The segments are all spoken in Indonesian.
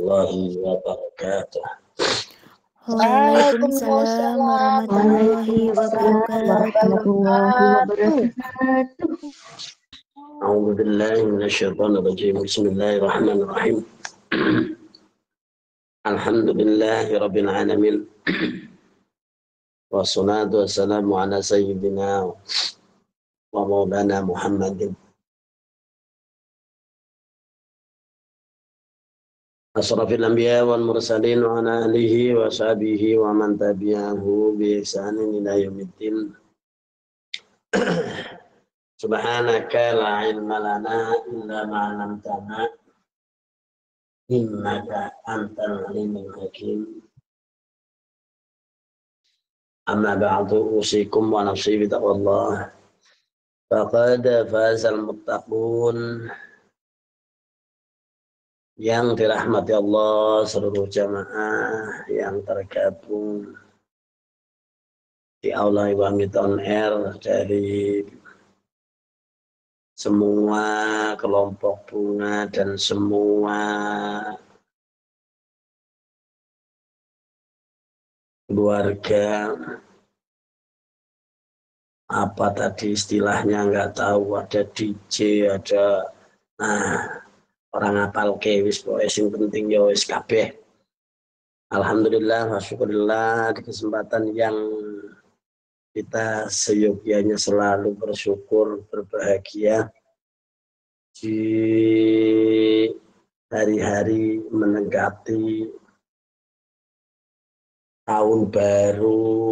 warahmatullahi wabarakatuh. Waalaikumsalam warahmatullahi wabarakatuh. A'udzu billahi minasyaitonir rajim. Bismillahirrahmanirrahim. Alhamdulillahi rabbil alamin. Wassalatu wassalamu ala sayyidina wa maulana Muhammadin asrafil anbiya wal mursalin wa ala alihi wa sahbihi wa man tabi'ahu bi ihsanin ila yaumiddin. Subhanaka la ilma lana illa ma 'allamtana innaka antal alimul hakim. Amma ba'du, usikum wa nafsi bi taqwallah. Faqad fazal muttaqun. Yang dirahmati Allah seluruh jamaah yang tergabung di Aula Iwamit On Air dari semua kelompok bunga dan semua keluarga, apa tadi istilahnya nggak tahu, ada DJ, ada orang apal wis pokoke sing penting ya wis kabeh. Alhamdulillah wa syukurillah di kesempatan yang kita seyogyanya selalu bersyukur, berbahagia di hari-hari mendekati tahun baru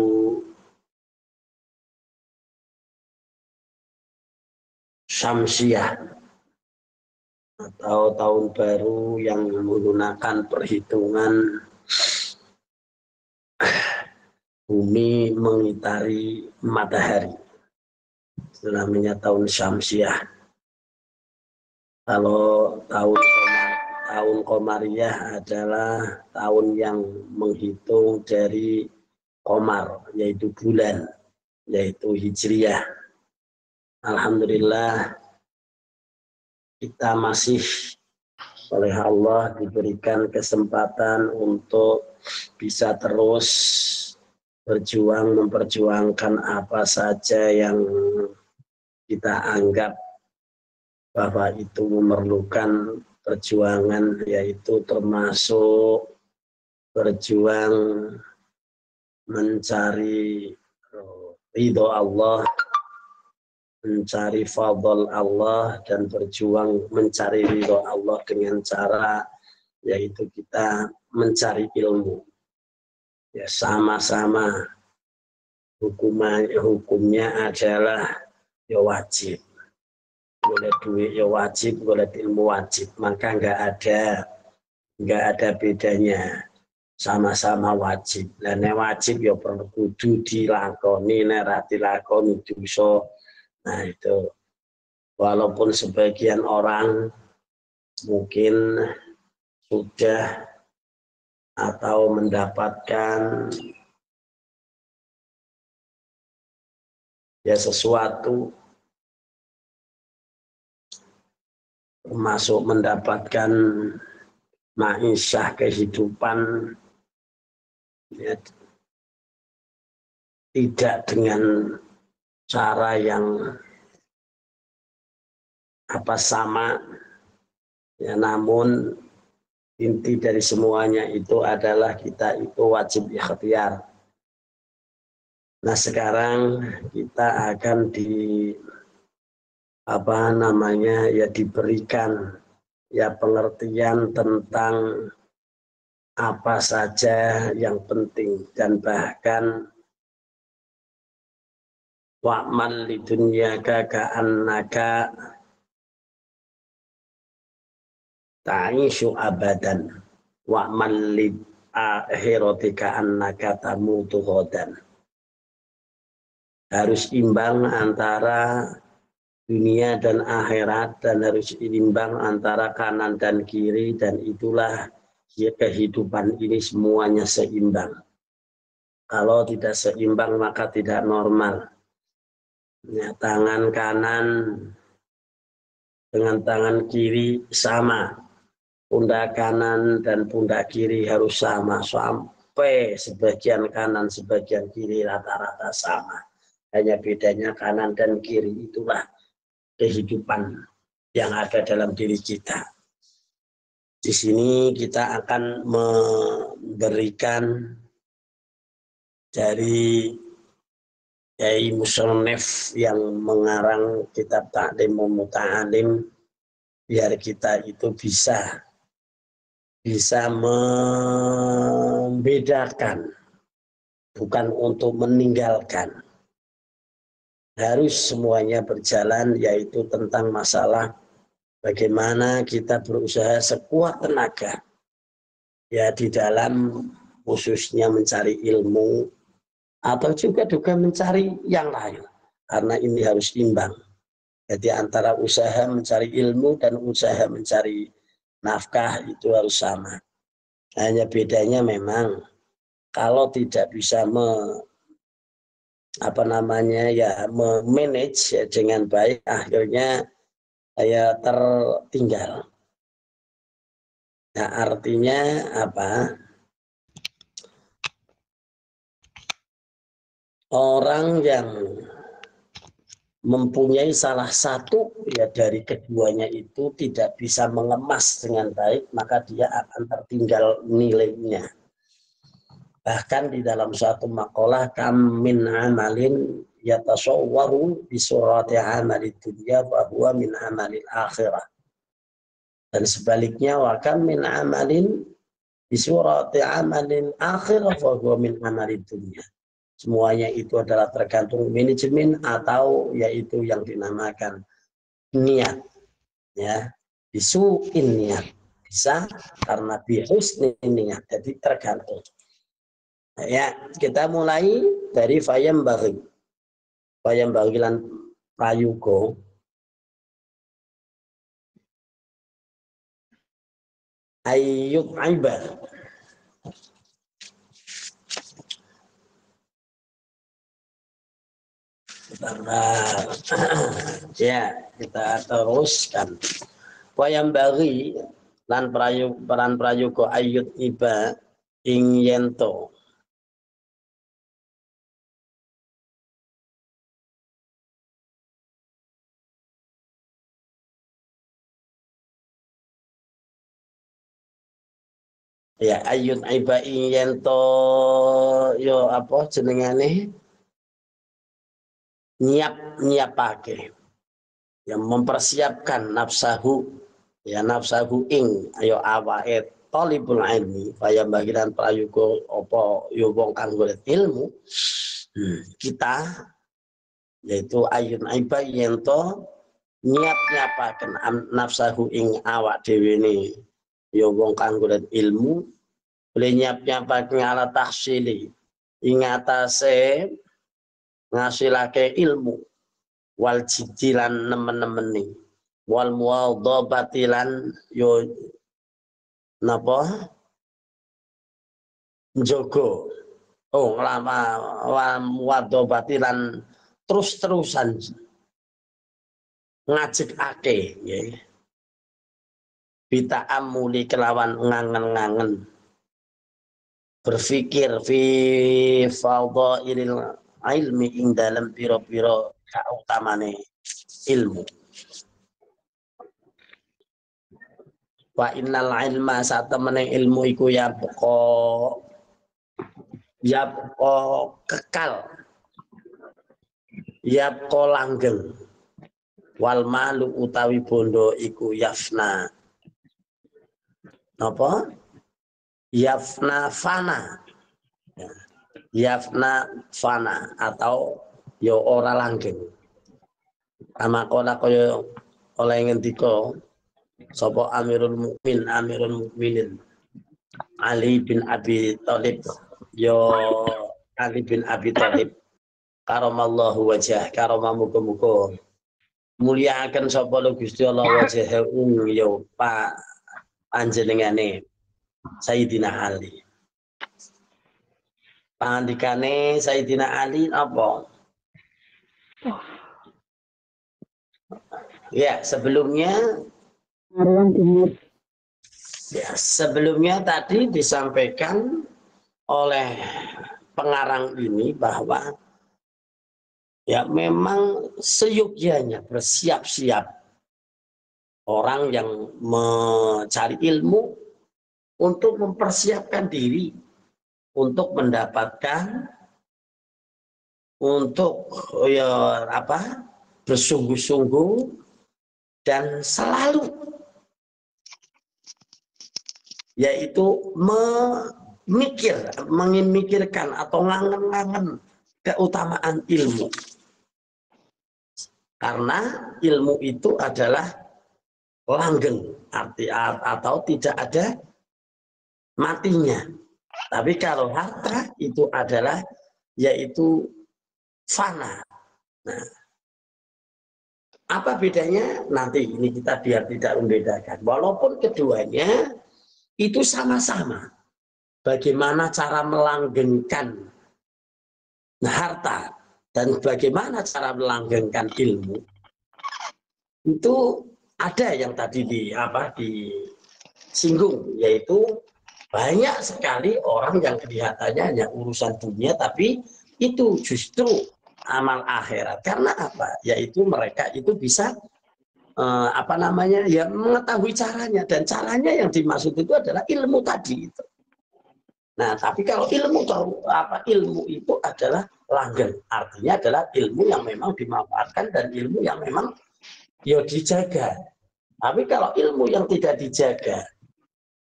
Syamsiah atau tahun baru yang menggunakan perhitungan bumi mengitari matahari. Itu namanya tahun Syamsiah. Kalau tahun Komariah adalah tahun yang menghitung dari Komar, yaitu bulan, yaitu Hijriyah. Alhamdulillah kita masih oleh Allah diberikan kesempatan untuk bisa terus berjuang memperjuangkan apa saja yang kita anggap bahwa itu memerlukan perjuangan, yaitu termasuk berjuang mencari ridho Allah, mencari fadl Allah, dan berjuang mencari ridho Allah dengan cara yaitu kita mencari ilmu. Ya, sama-sama hukumnya adalah ya wajib. Boleh duit ya wajib, boleh ilmu wajib. Maka nggak ada bedanya. Sama-sama wajib. Dan wajib ya perlu kudu dilakoni, nek ra dilakoni dosa. Nah itu, walaupun sebagian orang mungkin sudah atau mendapatkan ya sesuatu, termasuk mendapatkan ma'isyah kehidupan ya, tidak dengan cara yang sama ya, namun inti dari semuanya itu adalah kita itu wajib ikhtiar. Nah sekarang kita akan diberikan ya pengertian tentang apa saja yang penting, dan bahkan wa'mal lidunyaka ka'annaka ta'ishu abadan wa'mal li akhiratika annaka tamutu ghadan. Harus imbang antara dunia dan akhirat, dan harus imbang antara kanan dan kiri, dan itulah ya, kehidupan ini semuanya seimbang. Kalau tidak seimbang maka tidak normal. Ya, tangan kanan dengan tangan kiri sama, pundak kanan dan pundak kiri harus sama, sampai sebagian kanan sebagian kiri rata-rata sama. Hanya bedanya kanan dan kiri, itulah kehidupan yang ada dalam diri kita. Di sini kita akan memberikan dari Kiai Musonef yang mengarang kitab Ta'lim wa Muta'alim, biar kita itu bisa membedakan, bukan untuk meninggalkan. Harus semuanya berjalan, yaitu tentang masalah bagaimana kita berusaha sekuat tenaga ya di dalam khususnya mencari ilmu atau juga mencari yang lain, karena ini harus imbang. Jadi antara usaha mencari ilmu dan usaha mencari nafkah itu harus sama. Hanya bedanya memang kalau tidak bisa memanage ya dengan baik, akhirnya saya tertinggal. Nah, artinya apa? Orang yang mempunyai salah satu ya dari keduanya itu tidak bisa mengemas dengan baik, maka dia akan tertinggal nilainya. Bahkan di dalam suatu makalah, kam min amalin yatasawwaru bi surati amalid dunya wa huwa min amalil akhirah. Dan sebaliknya, wa kam min amalin bi surati amalil akhirah wa huwa min amalid dunya. Semuanya itu adalah tergantung manajemen atau yaitu yang dinamakan niat, ya. Bisuin niat bisa karena bihusni niat, jadi tergantung. Ya, kita mulai dari Fayam Bagilan Prayuga. Ayyub Aibar. Ya, kita teruskan. Fayam bagi lan peran Prayuga Ayyub Iba ing yento ya ayun aiba yen to yo apa jenengane nyiapake yang mempersiapkan nafsahu ing ayo awake talibul ilmi kaya bagian prayuga apa yo wong kang golek ilmu kita yaitu ayun aiba yen to nyiapaken nafsahu ing awak dhewe ne ya wong kang golek ilmu boleh nyiap-nyiapake ala tahsili ing atase ngasilake ilmu wal jidilan nemen-nemeni wal muwadhabatilan yo napa njogo nglama wal muwadhabatilan terus-terusan ngajekake nggih bita amuli kelawan ngangen-ngangen berpikir fi fadhailil ilmi ing dalam piro-piro kautamane ilmu. Wa innal ilma satemene ilmu iku kekal langgeng wal malu utawi bondo iku yafna apa yafna fana atau yo ora langgeng ama kala kaya oleh ngendika sapa Amirul Mukminin Ali bin Abi Thalib yo Ali bin Abi Thalib karamallahu wajah karama muga-muga mulyakaken sapa Gusti Allah wajahu yo Pak panjenengane Sayyidina Ali. Pangandikane Sayyidina Ali apa? Ya, sebelumnya Ya, sebelumnya tadi disampaikan oleh pengarang ini bahwa ya memang seyogyanya bersiap-siap orang yang mencari ilmu untuk mempersiapkan diri untuk mendapatkan, untuk ya apa, bersungguh-sungguh dan selalu yaitu memikirkan atau ngangen-ngangen keutamaan ilmu, karena ilmu itu adalah langgeng atau tidak ada matinya. Tapi kalau harta itu adalah yaitu fana. Nah, apa bedanya? Nanti ini kita biar tidak membedakan. Walaupun keduanya itu sama-sama. Bagaimana cara melanggengkan harta dan bagaimana cara melanggengkan ilmu, itu ada yang tadi disinggung, yaitu banyak sekali orang yang kelihatannya hanya urusan dunia, tapi itu justru amal akhirat. Karena apa? Yaitu mereka itu bisa ya mengetahui caranya, dan caranya yang dimaksud itu adalah ilmu tadi itu. Nah, tapi kalau ilmu itu adalah langgeng, artinya adalah ilmu yang memang dimanfaatkan dan ilmu yang memang ya dijaga. Tapi kalau ilmu yang tidak dijaga,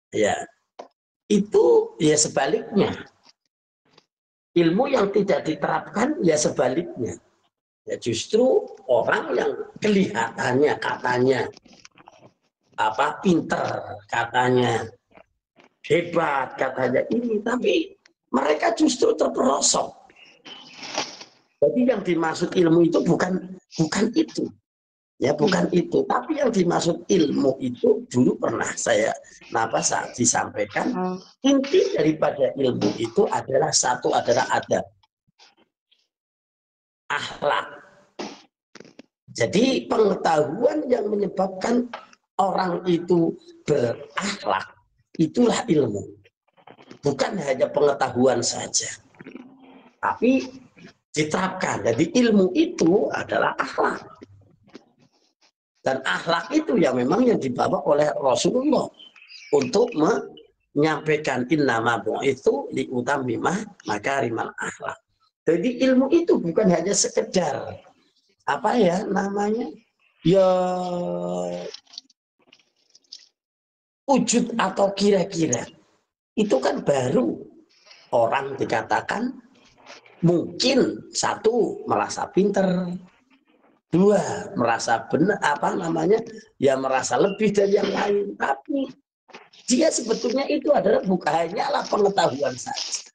ya itu ya sebaliknya. Ilmu yang tidak diterapkan ya sebaliknya. Ya justru orang yang kelihatannya katanya pinter, katanya hebat, katanya ini, tapi mereka justru terperosok. Jadi yang dimaksud ilmu itu bukan itu. Ya bukan itu, tapi yang dimaksud ilmu itu dulu pernah saya saat disampaikan, inti daripada ilmu itu adalah satu, adalah adab, akhlak. Jadi pengetahuan yang menyebabkan orang itu berakhlak, itulah ilmu. Bukan hanya pengetahuan saja, tapi diterapkan. Jadi ilmu itu adalah akhlak. Dan akhlak itu yang memang yang dibawa oleh Rasulullah untuk menyampaikan innama bu'itsu liutammima makarimal akhlak. Jadi ilmu itu bukan hanya sekedar ya wujud atau kira-kira. Itu kan baru orang dikatakan mungkin satu merasa pinter, dua merasa benar merasa lebih dari yang lain, tapi dia sebetulnya itu adalah bukan hanyalah pengetahuan saja,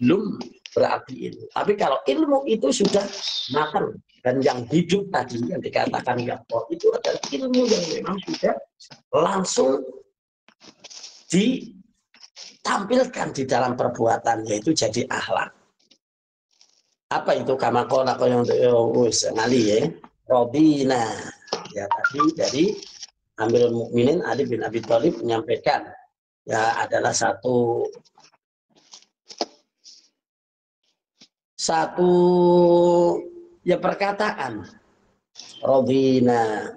belum berarti ilmu. Tapi kalau ilmu itu sudah matang dan yang hidup tadi yang dikatakan itu adalah ilmu yang memang sudah langsung ditampilkan di dalam perbuatan, yaitu jadi akhlak. Apa itu kamakona yang ngali ya? Robina, ya tadi dari Amirul Mukminin Ali bin Abi Thalib menyampaikan ya adalah satu ya perkataan Robina,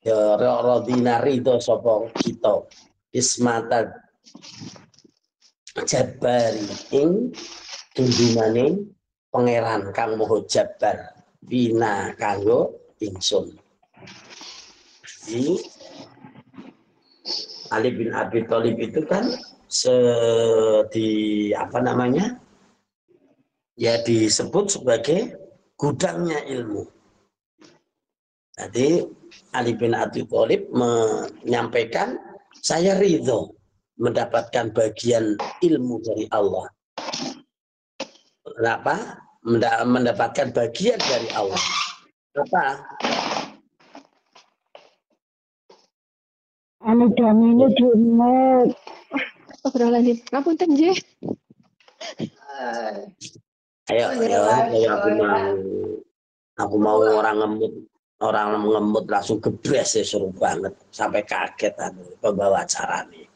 ya Robina ridho sopong kita ismata jabari ing tunjunane pangeran kang moho jabar bina kanggo ingsun. Jadi Ali bin Abi Thalib itu kan disebut sebagai gudangnya ilmu. Jadi Ali bin Abi Thalib menyampaikan, saya ridho mendapatkan bagian ilmu dari Allah. Kenapa? Mendapatkan bagian dari Allah. Apa? Anu damine diemut. Astagfirullahaladzim. Ngapunten nggih. Ayo, aku mau orang ngemut. Orang ngemut langsung gebres ya, seru banget sampai kaget pembawa acara nih.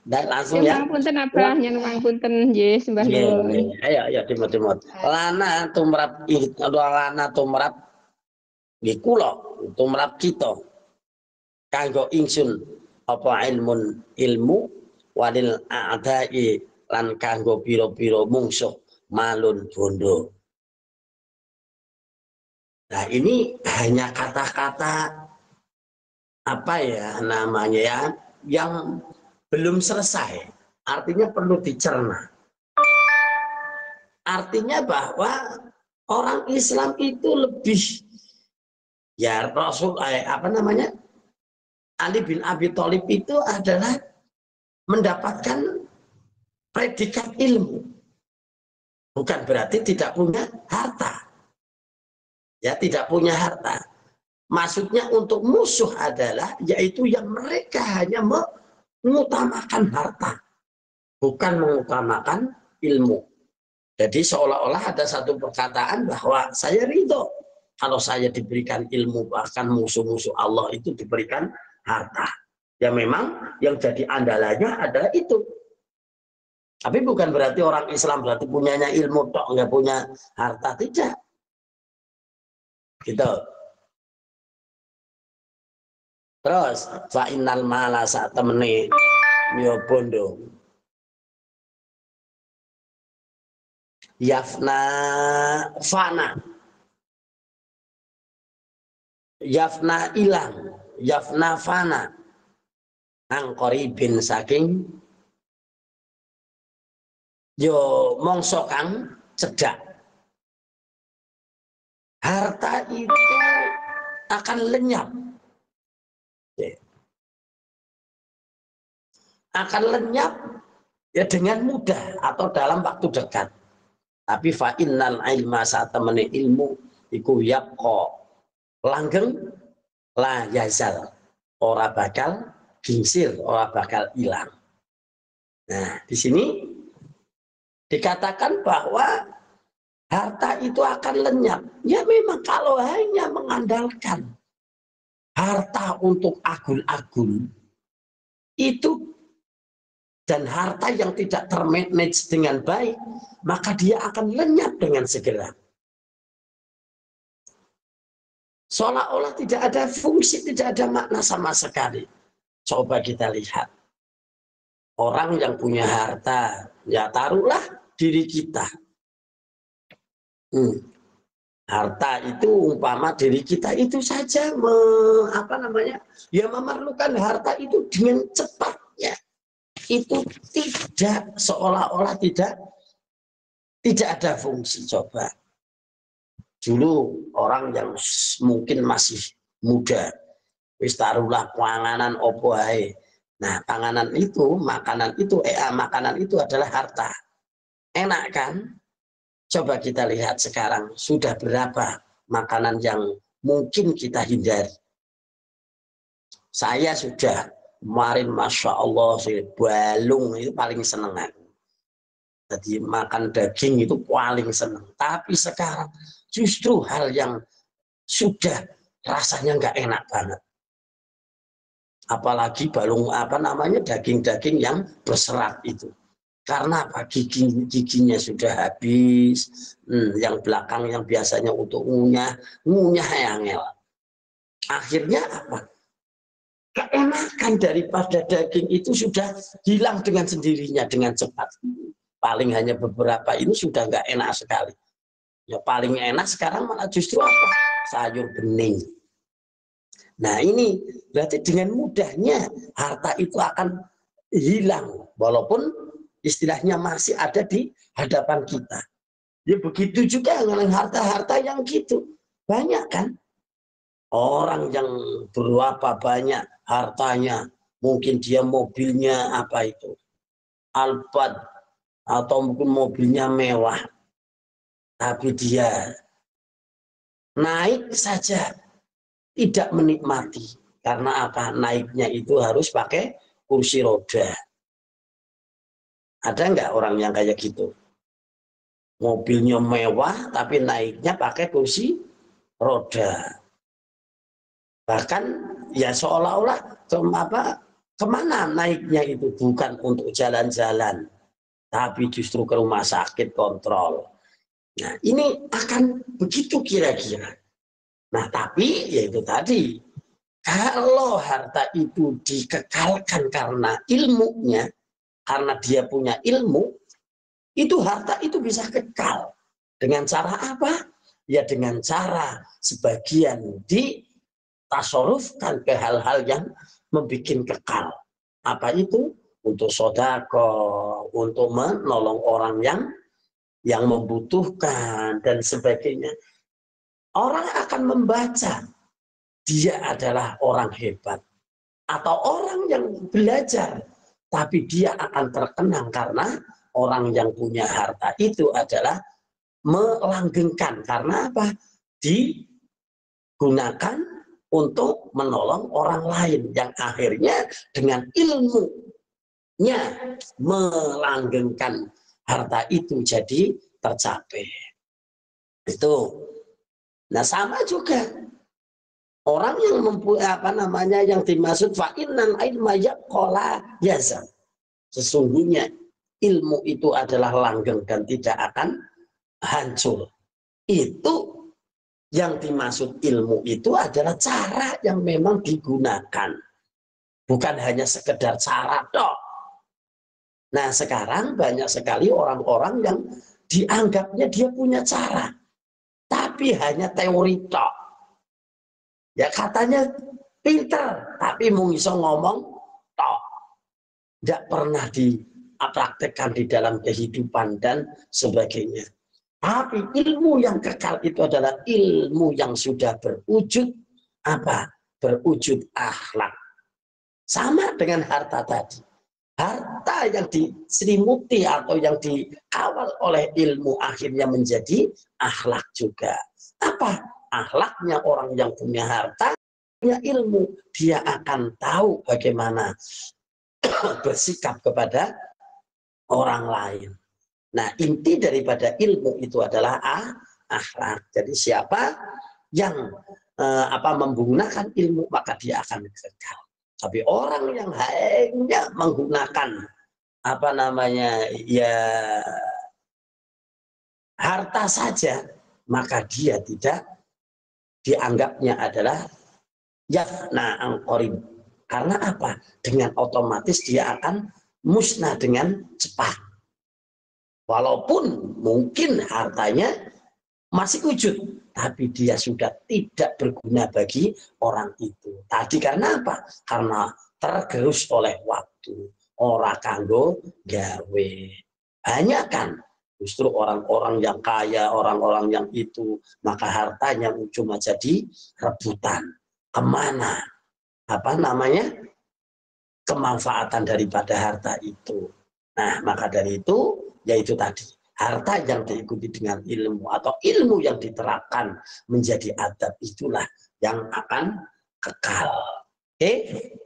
Dan langsung ya. Pangapunten Abah, nyen pangapunten nggih, sembah nuwun. Ayo timot. Lana tumrap nggih kula tumrap kita kanggo ingsun apa ilmu walil a'dai lan kanggo pira-pira mungsuh malun bondo. Nah, ini hanya kata-kata apa ya namanya ya yang belum selesai, artinya perlu dicerna. Artinya bahwa orang Islam itu lebih ya Rasul Ali bin Abi Thalib itu adalah mendapatkan predikat ilmu. Bukan berarti tidak punya harta. Ya, tidak punya harta. Maksudnya untuk musuh adalah yaitu yang mereka hanya mengutamakan harta, bukan mengutamakan ilmu. Jadi seolah-olah ada satu perkataan bahwa saya ridho kalau saya diberikan ilmu, bahkan musuh-musuh Allah itu diberikan harta. Ya memang yang jadi andalannya adalah itu. Tapi bukan berarti orang Islam berarti punyanya ilmu tok, nggak punya harta, tidak. Gitu. Terus fa innal mala sak temene yo bondo yafna ilang yafna fana angkori bin saking yo mongso kang cedak. Harta itu akan lenyap. Akan lenyap ya dengan mudah atau dalam waktu dekat. Tapi fa innal ilma satamene ilmu iku yaqo langgeng la yazal, ora bakal gingsir, ora bakal hilang. Nah, di sini dikatakan bahwa harta itu akan lenyap. Ya memang kalau hanya mengandalkan harta untuk agul-agul itu dan harta yang tidak termanage dengan baik, maka dia akan lenyap dengan segera. Seolah-olah tidak ada fungsi, tidak ada makna sama sekali. Coba kita lihat. Orang yang punya harta, ya taruhlah diri kita. Harta itu umpama diri kita itu saja ya memerlukan harta itu dengan cepatnya. Itu tidak seolah-olah tidak ada fungsi. Coba dulu orang yang mungkin masih muda wis taruhlah panganan opo ae. Nah, makanan itu adalah harta. Enak kan? Coba kita lihat sekarang sudah berapa makanan yang mungkin kita hindari. Saya sudah kemarin Masya Allah balung itu paling seneng aku. Jadi makan daging itu paling seneng. Tapi sekarang justru hal yang sudah rasanya nggak enak banget. Apalagi balung daging-daging yang berserat itu. Karena apa? Giginya sudah habis. Yang belakang yang biasanya untuk ngunyah yang ngel. Akhirnya apa? Keenakan daripada daging itu sudah hilang dengan sendirinya dengan cepat. Paling hanya beberapa ini sudah nggak enak sekali. Ya paling enak sekarang malah justru apa? Sayur bening. Nah ini berarti dengan mudahnya harta itu akan hilang walaupun istilahnya masih ada di hadapan kita. Ya begitu juga dengan harta-harta yang gitu. Banyak kan? Orang yang berapa banyak hartanya, mungkin dia mobilnya apa itu? Alphard atau mungkin mobilnya mewah. Tapi dia naik saja tidak menikmati. Karena apa? Naiknya itu harus pakai kursi roda. Ada nggak orang yang kayak gitu? Mobilnya mewah tapi naiknya pakai kursi roda. Bahkan ya seolah-olah kemana naiknya itu bukan untuk jalan-jalan, tapi justru ke rumah sakit kontrol. Nah ini akan begitu kira-kira. Nah tapi yaitu tadi, kalau harta itu dikekalkan karena ilmunya, karena dia punya ilmu, itu harta itu bisa kekal. Dengan cara apa? Ya dengan cara sebagian ditasarufkan ke hal-hal yang membuat kekal. Apa itu? Untuk sodako, untuk menolong orang yang membutuhkan dan sebagainya. Orang akan membaca dia adalah orang hebat atau orang yang belajar, tapi dia akan terkenang karena orang yang punya harta itu adalah melanggengkan. Karena apa? Digunakan untuk menolong orang lain yang akhirnya dengan ilmunya melanggengkan harta itu jadi tercapai. Itu. Nah sama juga orang yang mempunyai yang dimaksud fa'inan ilma yaqala yazam. Sesungguhnya ilmu itu adalah langgeng dan tidak akan hancur. Itu yang dimaksud ilmu itu adalah cara yang memang digunakan. Bukan hanya sekedar cara dok. Nah sekarang banyak sekali orang-orang yang dianggapnya dia punya cara. Tapi hanya teori tok. Ya katanya pinter, tapi mau iso ngomong tok. Tidak pernah dipraktekkan di dalam kehidupan dan sebagainya. Tapi ilmu yang kekal itu adalah ilmu yang sudah berwujud apa? Berwujud akhlak. Sama dengan harta tadi. Harta yang diselimuti atau yang dikawal oleh ilmu akhirnya menjadi akhlak juga. Apa? Akhlaknya orang yang punya harta, punya ilmu. Dia akan tahu bagaimana bersikap kepada orang lain. Nah, inti daripada ilmu itu adalah akhlak. Jadi siapa yang menggunakan ilmu maka dia akan kekal. Tapi orang yang hanya menggunakan harta saja, maka dia tidak dianggapnya adalah yafna angqorib. Karena apa? Dengan otomatis dia akan musnah dengan cepat. Walaupun mungkin hartanya masih wujud, tapi dia sudah tidak berguna bagi orang itu. Tadi karena apa? Karena tergerus oleh waktu. Ora kanggo gawe. Banyak kan justru orang-orang yang kaya, orang-orang yang itu, maka hartanya cuma jadi rebutan. Kemana? Kemanfaatan daripada harta itu. Nah, maka dari itu, yaitu tadi. Harta yang diikuti dengan ilmu atau ilmu yang diterapkan menjadi adab itulah yang akan kekal. Oke,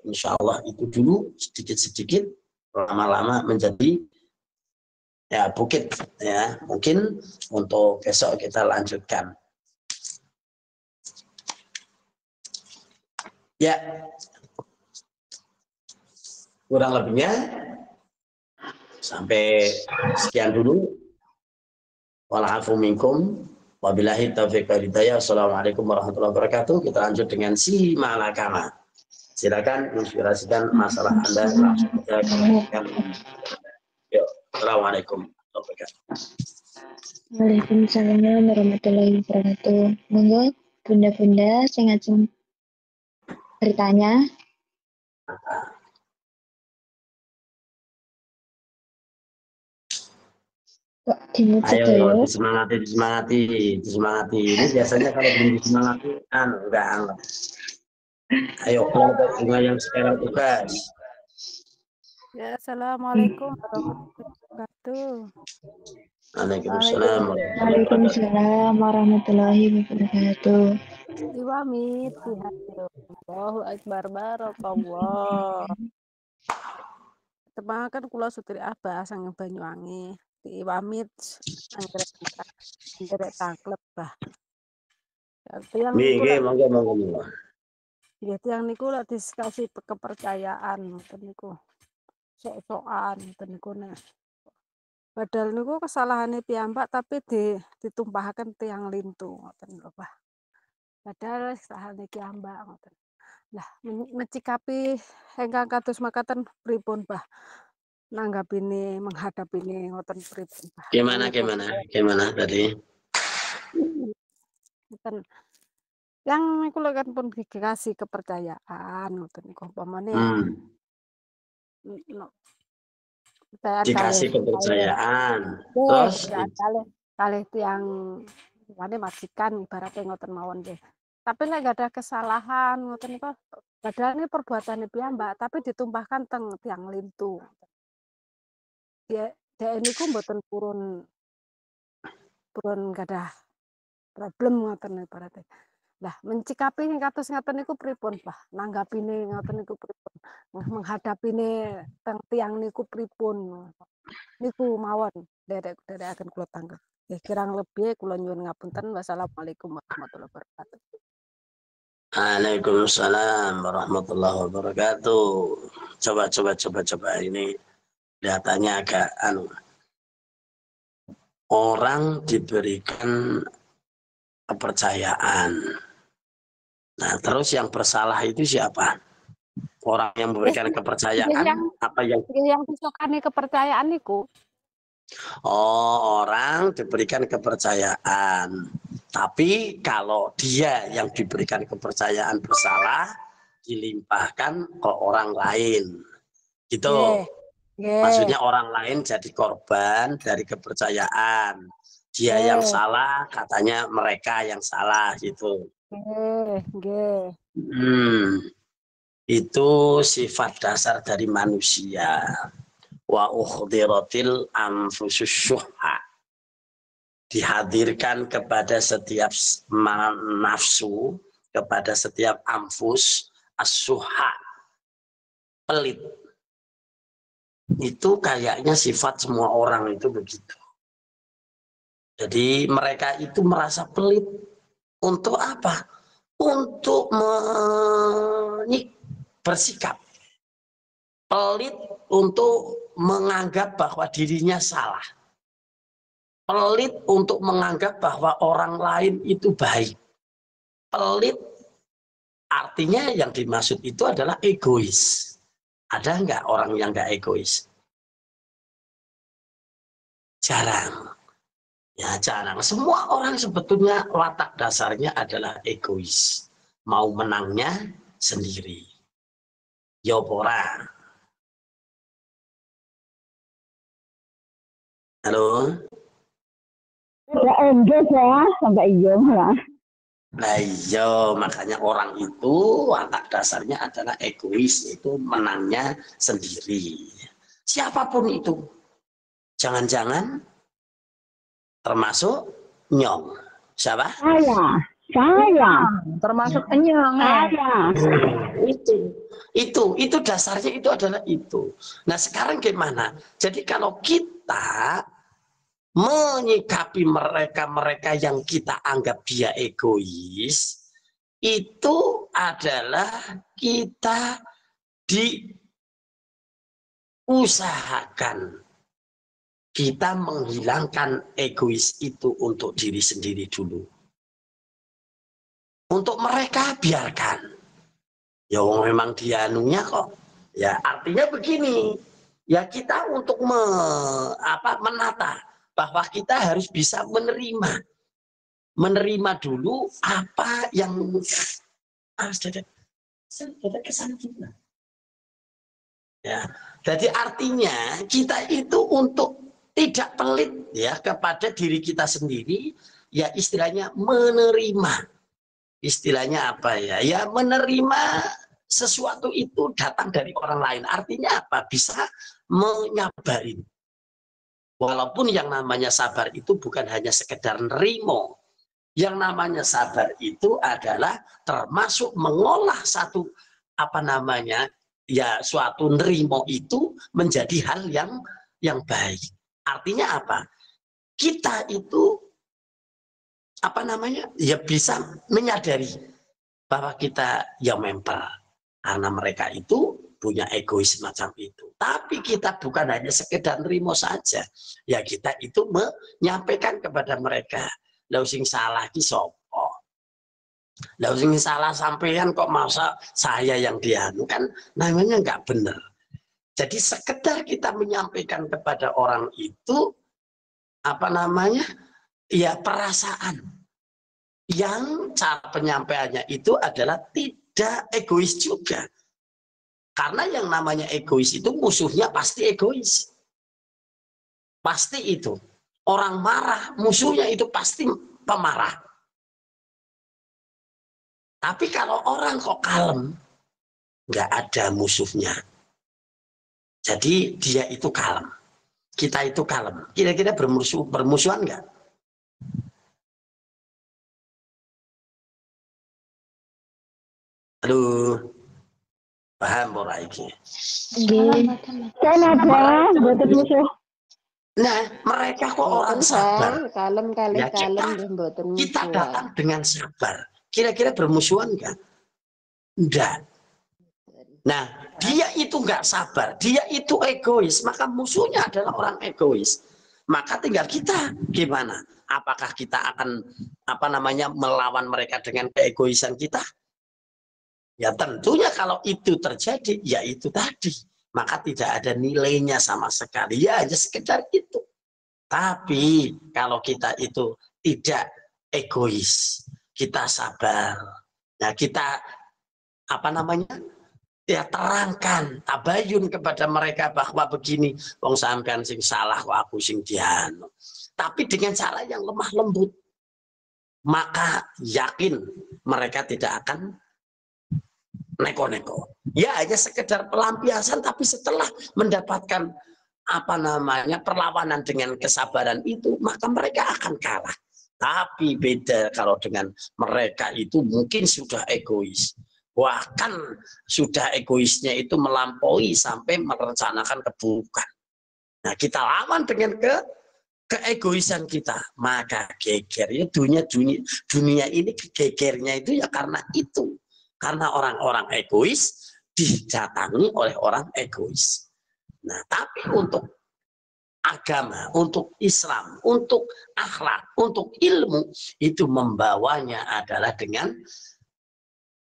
insya Allah itu dulu sedikit-sedikit lama-lama menjadi ya bukit ya. Mungkin untuk besok kita lanjutkan. Ya, kurang lebihnya sampai sekian dulu. Wa'alaikum minkum. Wabillahi taufiq wal hidayah. Assalamualaikum warahmatullahi wabarakatuh. Kita lanjut dengan si malakama. Silakan inspirasikan masalah Anda langsung kita kembangkan. Yuk, assalamualaikum warahmatullahi wabarakatuh. Waalaikumsalam warahmatullahi wabarakatuh. Monggo bunda-bunda sing ajeng bertanya. Kok dimujud Ayo, ya? disemangati. Ini biasanya kalau belum disemangati, enggak anggap. Ayo, kelompok bunga yang sekarang tugas. Ya, assalamualaikum warahmatullahi wabarakatuh. Waalaikumsalam. Waalaikumsalam warahmatullahi wabarakatuh. Iwamit Allahu akbar barakallah. Tepangaken kula Sutri Abah sang Banyuwangi. Iwamit anggrek tangklep bah. Tiang niku Nggih, lek monggo. nggih tiang niku lek dikasih kepercayaan ngoten niku. Sok-sokan ngoten niku nek. Padahal niku kesalahane piyambak tapi ditumpahaken tiang lintu ngoten lho, Pak. Padahal kesalahan piyambak ngoten. Lah mencikapi ingkang kados makaten pripun, Bah? Nanggapine menghadapine ngoten pripun, Bah? Gimana tadi? Ngoten. Yang niku lho kan pun dikasih kepercayaan ngoten niku umpamane kepercayaan Dikasih kepercayaan. Terus kalih tiyang majikan ibaratnya ngoten mawon nggih. Tapi nek gak ada kesalahan ngoten niku padahal ini perbuatane piyambak tapi ditumpahkan teng tiang lintu. Dhek niku mboten purun gadah problem ngoten ibaratnya. Lah mencikapi kados ngaten niku pripun, Pak? Nanggapine ngoten niku pripun? Menghadapine teng tiang niku pripun? Niku mawon derek-derekaken kula tanggep. Nggih kirang lebih kula nyuwun ngapunten. Wassalamualaikum warahmatullahi wabarakatuh. Waalaikumsalam warahmatullahi wabarakatuh. Coba ini datanya agak orang diberikan kepercayaan. Nah, terus yang bersalah itu siapa? Orang yang memberikan kepercayaan apa yang disokani kepercayaan niku? Oh, orang diberikan kepercayaan. Tapi kalau dia yang diberikan kepercayaan bersalah, dilimpahkan ke orang lain. Gitu. Maksudnya orang lain jadi korban dari kepercayaan. Dia yang salah, katanya mereka yang salah gitu. Itu sifat dasar dari manusia. Wa ukhdiratil anfusus syuhha, dihadirkan kepada setiap nafsu, kepada setiap anfus as-syuhha, pelit. Itu kayaknya sifat semua orang itu begitu. Jadi mereka itu merasa pelit untuk apa? Untuk bersikap. Pelit untuk menganggap bahwa dirinya salah. Pelit untuk menganggap bahwa orang lain itu baik. Pelit artinya yang dimaksud itu adalah egois. Ada nggak orang yang nggak egois? Jarang. Ya jarang. Semua orang sebetulnya watak dasarnya adalah egois. Mau menangnya sendiri. Yopora. Halo? Ya enggak ya, sampai iya lah. Nah iya, makanya orang itu watak dasarnya adalah egois, itu menangnya sendiri. Siapapun itu. Jangan-jangan termasuk Nyong. Siapa? Saya. Termasuk Nyong. Itu dasarnya itu adalah itu. Nah sekarang gimana? Jadi kalau kita menyikapi mereka yang kita anggap dia egois, itu adalah kita diusahakan kita menghilangkan egois itu untuk diri sendiri dulu. Untuk mereka biarkan. Ya memang dia anunya kok. Ya artinya begini. Ya kita untuk menata bahwa kita harus bisa menerima dulu apa yang harus ada kesan kita. Ya, jadi artinya kita itu untuk tidak pelit ya kepada diri kita sendiri, ya istilahnya menerima. Istilahnya apa ya? Ya menerima sesuatu itu datang dari orang lain. Artinya apa? Bisa menyabarin. Walaupun yang namanya sabar itu bukan hanya sekedar nerimo. Yang namanya sabar itu adalah termasuk mengolah satu suatu nerimo itu menjadi hal yang baik. Artinya apa? Kita itu apa namanya, ya bisa menyadari bahwa kita ya member, karena mereka itu punya egois macam itu. Tapi kita bukan hanya sekedar nerimo saja, ya kita itu menyampaikan kepada mereka, lha sing salah ki sapa? Lha sing salah sampean kok masa saya yang dianu, kan namanya nggak benar. Jadi sekedar kita menyampaikan kepada orang itu apa namanya, ya perasaan yang cara penyampaiannya itu adalah tidak egois juga. Karena yang namanya egois itu musuhnya pasti egois. Pasti itu. Orang marah, musuhnya itu pasti pemarah. Tapi kalau orang kok kalem, nggak ada musuhnya. Jadi dia itu kalem. Kita itu kalem. Kira-kira bermusuhan nggak? Halo, paham ora iki? Kan ada mboten musuh. Nah, mereka kok orang sabar. Kalem kali Ya, kalem nggih mboten kita musuhan. datang dengan sabar. Kira-kira bermusuhan nggak? Enggak. Nah, dia itu nggak sabar, dia itu egois, maka musuhnya adalah orang egois. Maka tinggal kita gimana? Apakah kita akan apa namanya melawan mereka dengan keegoisan kita? Ya tentunya kalau itu terjadi, ya itu tadi. Maka tidak ada nilainya sama sekali. Ya hanya sekedar itu. Tapi kalau kita itu tidak egois, kita sabar. Nah kita apa namanya? Ya terangkan, tabayun kepada mereka bahwa begini, wong sampean sing salah, kok aku sing dianu. Tapi dengan cara yang lemah lembut, maka yakin mereka tidak akan neko-neko. Ya hanya sekedar pelampiasan, tapi setelah mendapatkan apa namanya perlawanan dengan kesabaran itu, maka mereka akan kalah. Tapi beda kalau dengan mereka itu mungkin sudah egois. Bahkan sudah egoisnya itu melampaui sampai merencanakan keburukan. Nah kita lawan dengan keegoisan kita, maka gegernya dunia ini gegernya itu ya karena itu. Karena orang-orang egois didatangi oleh orang egois. Nah tapi untuk agama, untuk Islam, untuk akhlak, untuk ilmu itu membawanya adalah dengan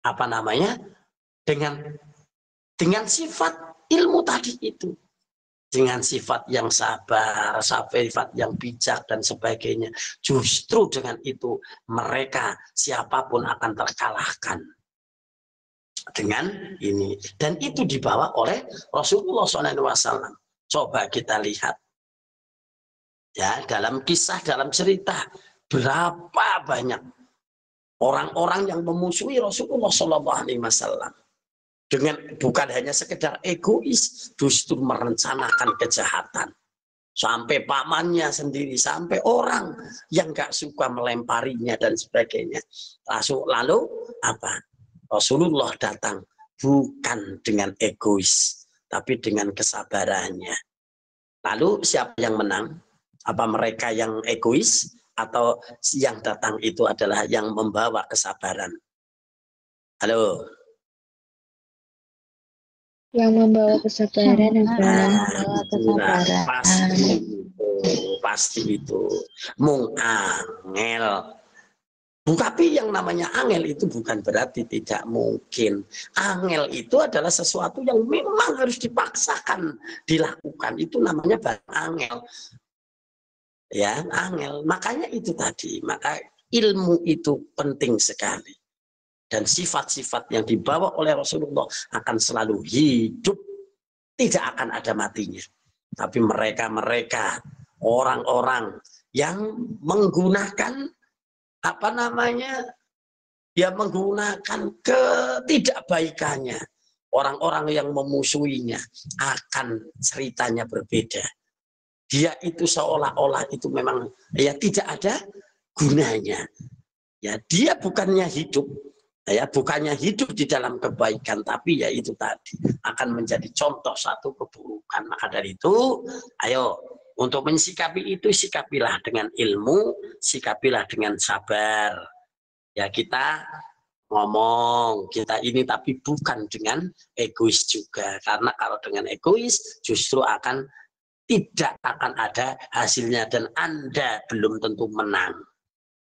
apa namanya, dengan sifat ilmu tadi itu, dengan sifat yang sabar, sifat yang bijak dan sebagainya. Justru dengan itu mereka siapapun akan terkalahkan dengan ini, dan itu dibawa oleh Rasulullah SAW. Coba kita lihat ya dalam kisah, dalam cerita, berapa banyak orang-orang yang memusuhi Rasulullah SAW dengan bukan hanya sekedar egois, justru merencanakan kejahatan. Sampai pamannya sendiri, sampai orang yang gak suka melemparinya dan sebagainya. Lalu apa? Rasulullah datang bukan dengan egois, tapi dengan kesabarannya. Lalu siapa yang menang? Apa mereka yang egois? Atau yang datang itu adalah yang membawa kesabaran? Halo? Yang membawa kesabaran Pasti itu. Mung angel. Tapi yang namanya angel itu bukan berarti tidak mungkin. Angel itu adalah sesuatu yang memang harus dipaksakan dilakukan. Itu namanya barang angel. Ya, angel. Makanya itu tadi. Maka ilmu itu penting sekali. Dan sifat-sifat yang dibawa oleh Rasulullah akan selalu hidup. Tidak akan ada matinya. Tapi mereka-mereka, orang-orang yang menggunakan apa namanya, ya menggunakan ketidakbaikannya, orang-orang yang memusuhinya, akan ceritanya berbeda. Dia itu seolah-olah itu memang ya tidak ada gunanya. Ya dia bukannya hidup, ya bukannya hidup di dalam kebaikan, tapi ya itu tadi akan menjadi contoh satu keburukan. Maka dari itu, ayo Untuk mensikapi itu, sikapilah dengan ilmu, sikapilah dengan sabar. Ya kita ngomong, kita ini tapi bukan dengan egois juga. Karena kalau dengan egois justru tidak akan ada hasilnya dan Anda belum tentu menang.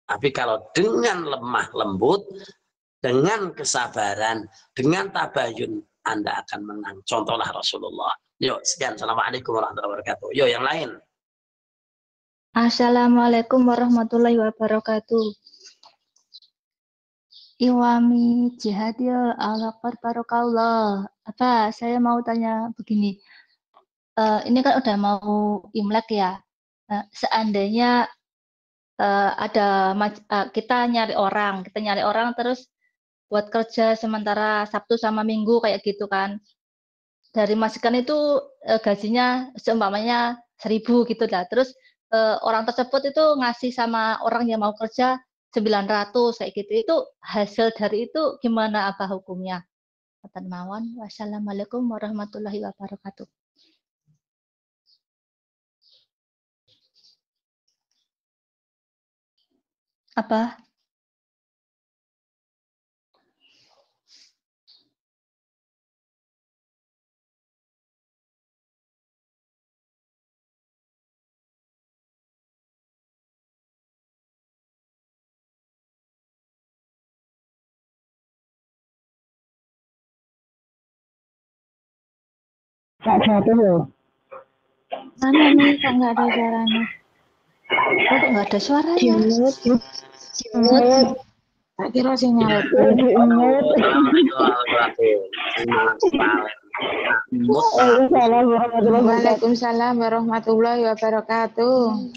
Tapi kalau dengan lemah lembut, dengan kesabaran, dengan tabayun, Anda akan menang. Contohlah Rasulullah. Yuk, sekian. Assalamualaikum warahmatullahi wabarakatuh. Yuk, yang lain. Assalamualaikum warahmatullahi wabarakatuh. Iwami jihadil alaqad barokallah. Apa, saya mau tanya begini. Ini kan udah mau Imlek ya. Seandainya kita nyari orang terus buat kerja sementara Sabtu sama Minggu kayak gitu kan. Dari majikan itu gajinya seumpamanya 1.000 gitu lah. Terus orang tersebut itu ngasih sama orang yang mau kerja 900 kayak gitu. Itu hasil dari itu gimana apa hukumnya? Wassalamualaikum warahmatullahi wabarakatuh. Apa? Tak jatuh loh. Mana nih kok nggak ada suaranya? Oh, kok nggak ada suaranya? Imut. Tak kira sinyal. Imut. Waalaikumsalam warahmatullahi wabarakatuh.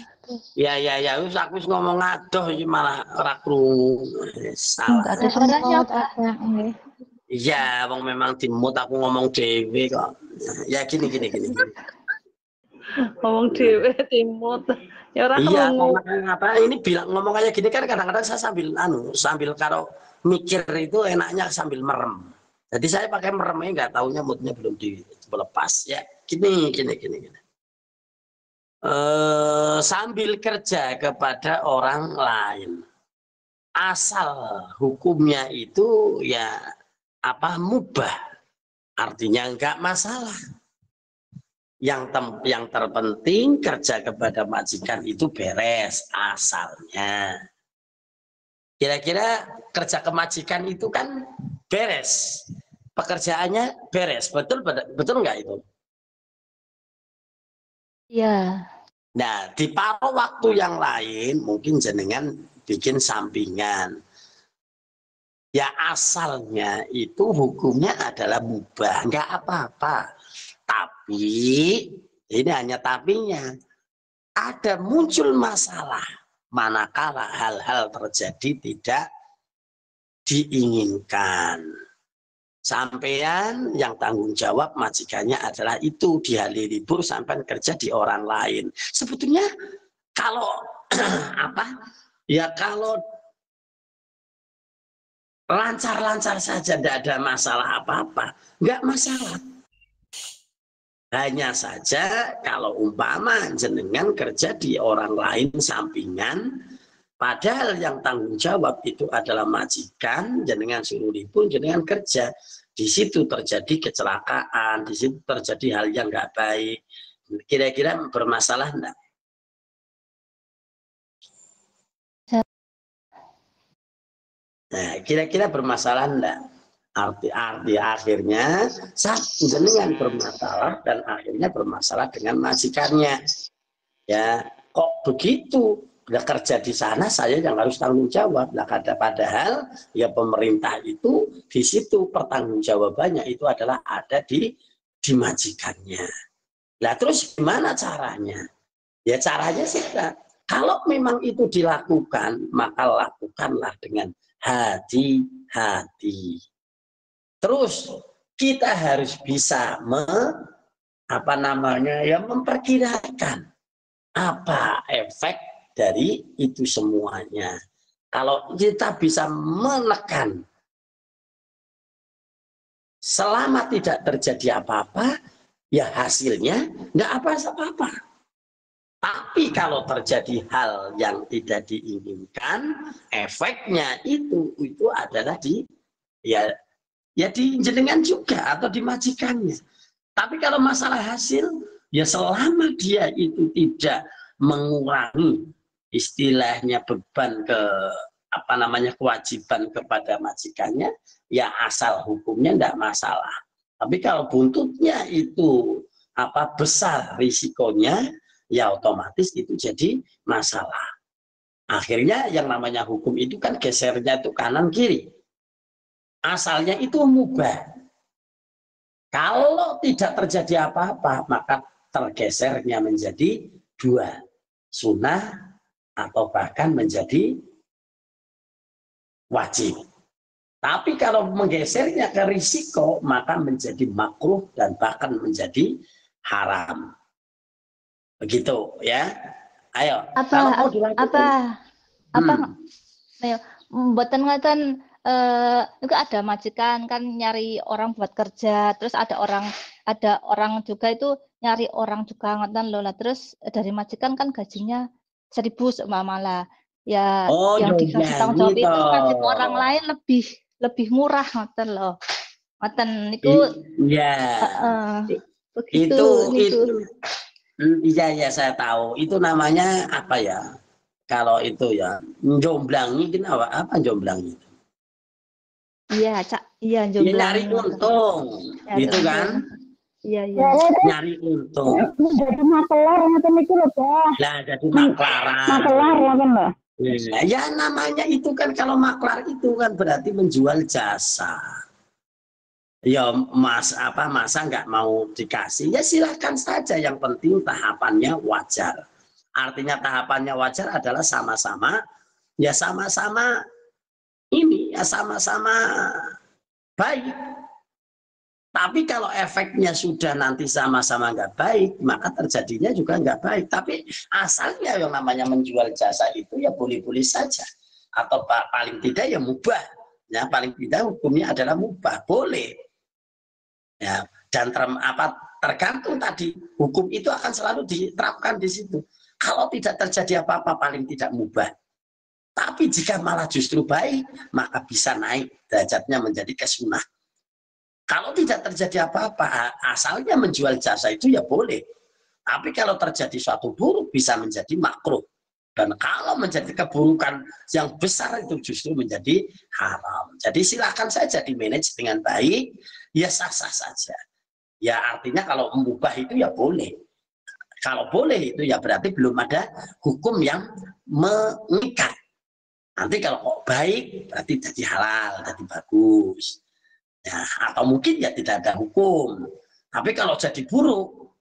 Ya, wis aku wis ngomong adoh iki malah ora krungu. Salah. Nggak ada suaranya apa? Iya, wong memang dimut aku ngomong dhewe kok. Ya gini. Ngomong dhewe timut. Ya ora Iya, krungu. apa ini bilang ngomong kayak gini kan kadang-kadang saya sambil kalau mikir itu enaknya sambil merem. Jadi saya pakai meremnya nggak taunya moodnya belum dilepas ya. Gini. Sambil kerja kepada orang lain. Asal hukumnya itu ya mubah. Artinya nggak masalah. Yang terpenting kerja kepada majikan itu beres asalnya. Kira-kira kerja ke majikan itu kan beres. Pekerjaannya beres. Betul nggak itu? Iya. Nah, di paruh waktu yang lain mungkin jenengan bikin sampingan. Ya asalnya itu hukumnya adalah mubah, nggak apa-apa. Tapi ini hanya tapinya. Ada muncul masalah manakala hal-hal terjadi tidak diinginkan. Sampean yang tanggung jawab majikannya adalah itu di hari libur sampai kerja di orang lain. Sebetulnya kalau kalau lancar-lancar saja tidak ada masalah apa-apa, nggak masalah. Hanya saja kalau umpama jenengan kerja di orang lain sampingan, padahal yang tanggung jawab itu adalah majikan, jenengan suruh libur, jenengan kerja. Di situ terjadi kecelakaan, di situ terjadi hal yang nggak baik. Kira-kira bermasalah enggak? Nah, kira-kira bermasalah enggak? Arti akhirnya jenengan bermasalah dan akhirnya bermasalah dengan majikannya. Ya, kok begitu? Udah kerja di sana, saya yang harus tanggung jawab. Nah, padahal ya pemerintah itu di situ pertanggungjawabannya itu adalah ada di majikannya. Nah, terus gimana caranya? Ya caranya sih, kalau memang itu dilakukan, maka lakukanlah dengan hati-hati. Terus kita harus bisa memperkirakan apa efek dari itu semuanya. Kalau kita bisa menekan selama tidak terjadi apa-apa, ya hasilnya nggak apa-apa. Tapi kalau terjadi hal yang tidak diinginkan, efeknya itu adalah ya di jenengan juga atau di majikannya. Tapi kalau masalah hasil, ya selama dia itu tidak mengurangi istilahnya beban kewajiban kepada majikannya, ya asal hukumnya tidak masalah. Tapi kalau buntutnya itu besar risikonya, ya otomatis itu jadi masalah. Akhirnya yang namanya hukum itu kan gesernya itu kanan kiri. Asalnya itu mubah. Kalau tidak terjadi apa-apa, maka tergesernya menjadi 2, sunnah atau bahkan menjadi wajib. Tapi kalau menggesernya ke risiko, maka menjadi makruh dan bahkan menjadi haram. Begitu ya. Ayo. Kalau mau dilanjutkan. Ayo, mboten ngoten itu ada majikan kan nyari orang buat kerja, terus ada orang juga itu nyari orang juga ngoten lho. Lah terus dari majikan kan gajinya 1.000 seumpama ya yang dikasih tanggung jawab itu ngasih ke orang lain lebih murah ngoten lho. Ngoten niku begitu itu. Iya saya tahu. Itu namanya apa ya? Kalau itu ya jomblangi, kenapa? Apa jomblangi? Iya, iya jomblangi. Nyari untung, gitu kan? Iya. Nyari untung. Jadi makelar ngoten niku lho, Pak. Lah jadi maklaran. Makelar ngoten lho. Ya namanya itu kan, kalau maklar itu kan berarti menjual jasa. Ya masa nggak mau dikasih, ya silahkan saja, yang penting tahapannya wajar. Artinya tahapannya wajar adalah sama-sama baik. Tapi kalau efeknya sudah nanti sama-sama nggak baik, maka terjadinya juga nggak baik. Tapi asalnya yang namanya menjual jasa itu ya boleh-boleh saja, atau paling tidak ya mubah. Ya paling tidak hukumnya adalah mubah, boleh. Ya, dan tergantung tadi, hukum itu akan selalu diterapkan di situ. Kalau tidak terjadi apa-apa, paling tidak mubah. Tapi jika malah justru baik, maka bisa naik derajatnya menjadi kesunah. Kalau tidak terjadi apa-apa, asalnya menjual jasa itu ya boleh. Tapi kalau terjadi suatu buruk, bisa menjadi makruh. Dan kalau menjadi keburukan yang besar, itu justru menjadi haram. Jadi silakan saja di-manage dengan baik, ya sah-sah saja. Ya artinya kalau mengubah itu ya boleh. Kalau boleh itu ya berarti belum ada hukum yang mengikat. Nanti kalau kok baik, berarti jadi halal, jadi bagus. Ya, atau mungkin ya tidak ada hukum. Tapi kalau jadi buruk,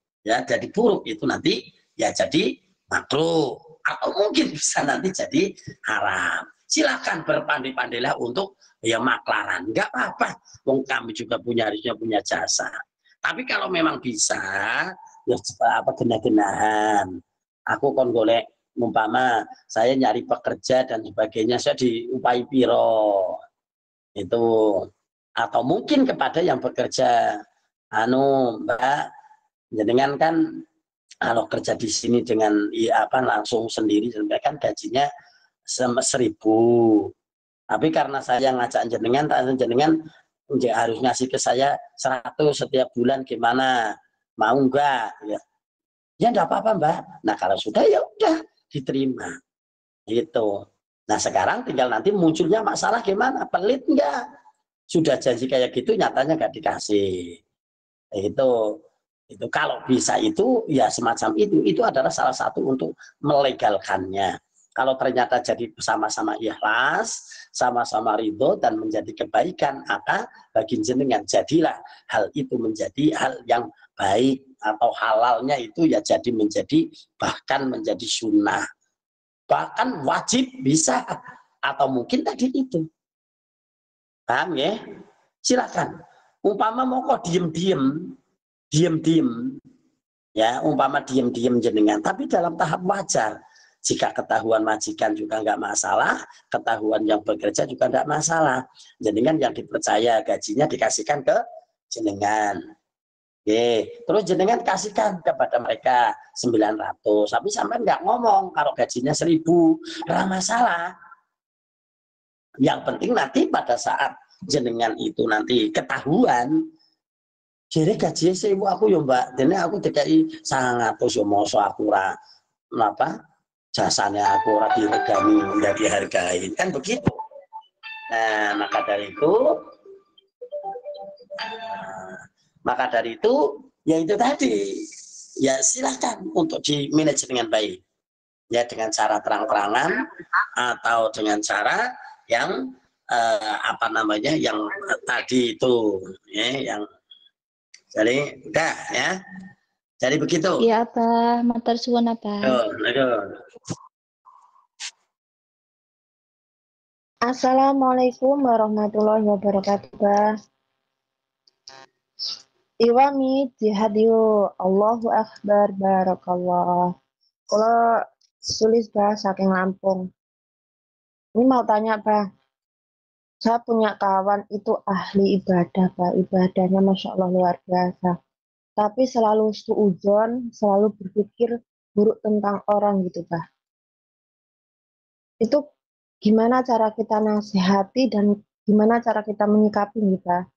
itu nanti ya jadi makruh. Atau mungkin bisa nanti jadi haram. Silakan berpandai-pandailah untuk ya maklaran, nggak apa-apa. Wong kami juga harusnya punya jasa. Tapi kalau memang bisa, ya genah-genahan. Aku kon golek, umpama saya nyari pekerja dan sebagainya, saya diupai piro itu, atau mungkin kepada yang bekerja, Mbak, jenengan kan kalau kerja di sini dengan langsung sendiri, kan gajinya 1.000. Tapi karena saya ngajak jenengan harus ngasih ke saya 100 setiap bulan, gimana? Mau enggak? Ya enggak apa-apa, Mbak. Nah kalau sudah ya udah diterima. Gitu. Nah sekarang tinggal nanti munculnya masalah gimana? Pelit enggak? Sudah janji kayak gitu, nyatanya enggak dikasih. Itu kalau bisa itu ya semacam itu adalah salah satu untuk melegalkannya. Kalau ternyata jadi sama-sama ikhlas, sama-sama ridho dan menjadi kebaikan, maka bagi jenengan jadilah hal itu menjadi hal yang baik, atau halalnya itu ya jadi menjadi bahkan menjadi sunnah, bahkan wajib bisa, atau mungkin tadi itu. Paham ya? Silakan. Umpama mau kok diem-diem, ya umpama diem-diem jenengan, tapi dalam tahap wajar. Jika ketahuan majikan juga nggak masalah, ketahuan yang bekerja juga nggak masalah. Jenengan yang dipercaya gajinya dikasihkan ke jenengan, Terus jenengan kasihkan kepada mereka 900, tapi sampai nggak ngomong kalau gajinya 1000, nggak masalah. Yang penting nanti pada saat jenengan itu nanti ketahuan, jadi gajinya 1000 aku ya mbak, jadi aku DKI 100 ya moso aku apa jasanya aku diregani, nggak dihargai, kan begitu. Nah maka dari itu ya itu tadi, ya silahkan untuk di manage dengan baik, ya dengan cara terang-terangan atau dengan cara yang apa namanya yang tadi itu, ya, yang jadi udah ya, jadi begitu. Iya apa, matur suwun apa. Assalamualaikum warahmatullahi wabarakatuh, Bah. Iwami jihadiu Allahu Akbar barakallah. Kalau tulis Bah saking Lampung. Ini mau tanya Bah. Saya punya kawan itu ahli ibadah Bah. Ibadahnya Masya Allah luar biasa. Tapi selalu suudzon, selalu berpikir buruk tentang orang gitu Bah. Itu gimana cara kita nasihati dan gimana cara kita menyikapi gitu?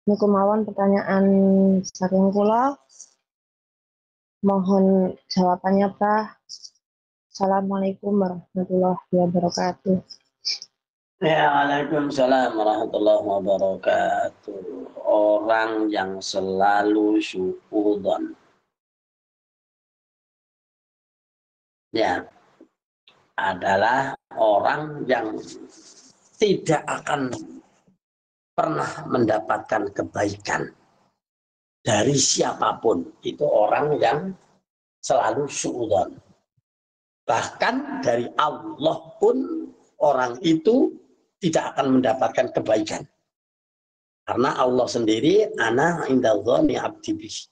Ini kemauan pertanyaan saking kula. Mohon jawabannya, Pak. Assalamualaikum warahmatullahi wabarakatuh. Ya, waalaikumsalam warahmatullahi wabarakatuh. Orang yang selalu suudzon, ya, adalah orang yang tidak akan pernah mendapatkan kebaikan dari siapapun. Itu orang yang selalu suudzon. Bahkan dari Allah pun orang itu tidak akan mendapatkan kebaikan. Karena Allah sendiri, ana inda dzanni abdi bihi.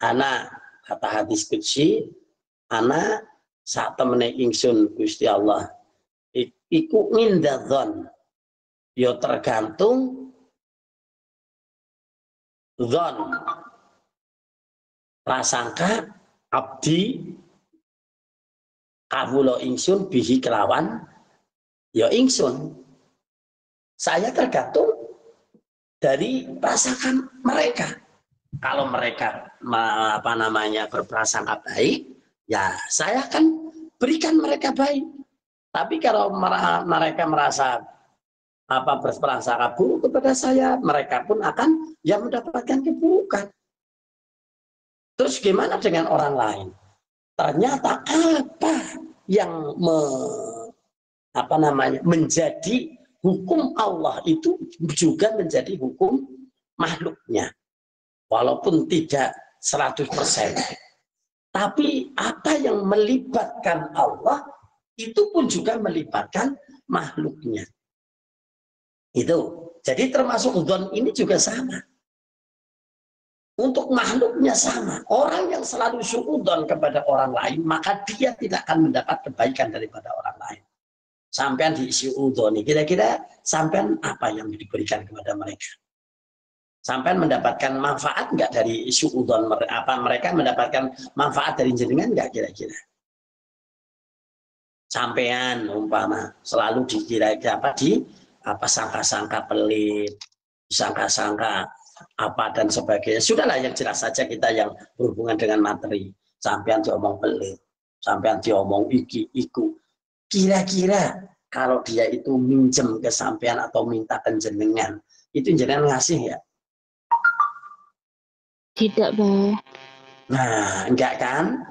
Ana, kata hadis qudsi, ana saat temene ingsun Gusti Allah iku inda dzan. Ya tergantung dzan, prasangka abdi kawula ingsun bihi kelawan ya ingsun. Saya tergantung dari prasangka mereka. Kalau mereka apa namanya berprasangka baik, ya saya akan berikan mereka baik. Tapi kalau mereka merasa apa berprasangka buruk kepada saya, mereka pun akan yang mendapatkan keburukan. Terus gimana dengan orang lain? Ternyata apa yang menjadi hukum Allah itu juga menjadi hukum makhluknya. Walaupun tidak 100%. Tapi apa yang melibatkan Allah itu pun juga melibatkan makhluknya. Itu. Jadi termasuk udzon ini juga sama. Untuk makhluknya sama. Orang yang selalu suudzon kepada orang lain, maka dia tidak akan mendapat kebaikan daripada orang lain. Sampean diisi udzoni, kira-kira sampean apa yang diberikan kepada mereka? Sampean mendapatkan manfaat enggak dari isu udzon? Apa mereka mendapatkan manfaat dari jenengan enggak kira-kira? Sampean umpama selalu dikira-kira apa sangka-sangka pelit, sangka-sangka apa dan sebagainya. Sudahlah yang jelas saja kita yang berhubungan dengan materi. Sampean diomong pelit, sampean diomong iki iku. Kira-kira kalau dia itu minjem ke sampean atau minta penjenengan, itu jenengan ngasih ya? Tidak, Bang. Nah, enggak kan?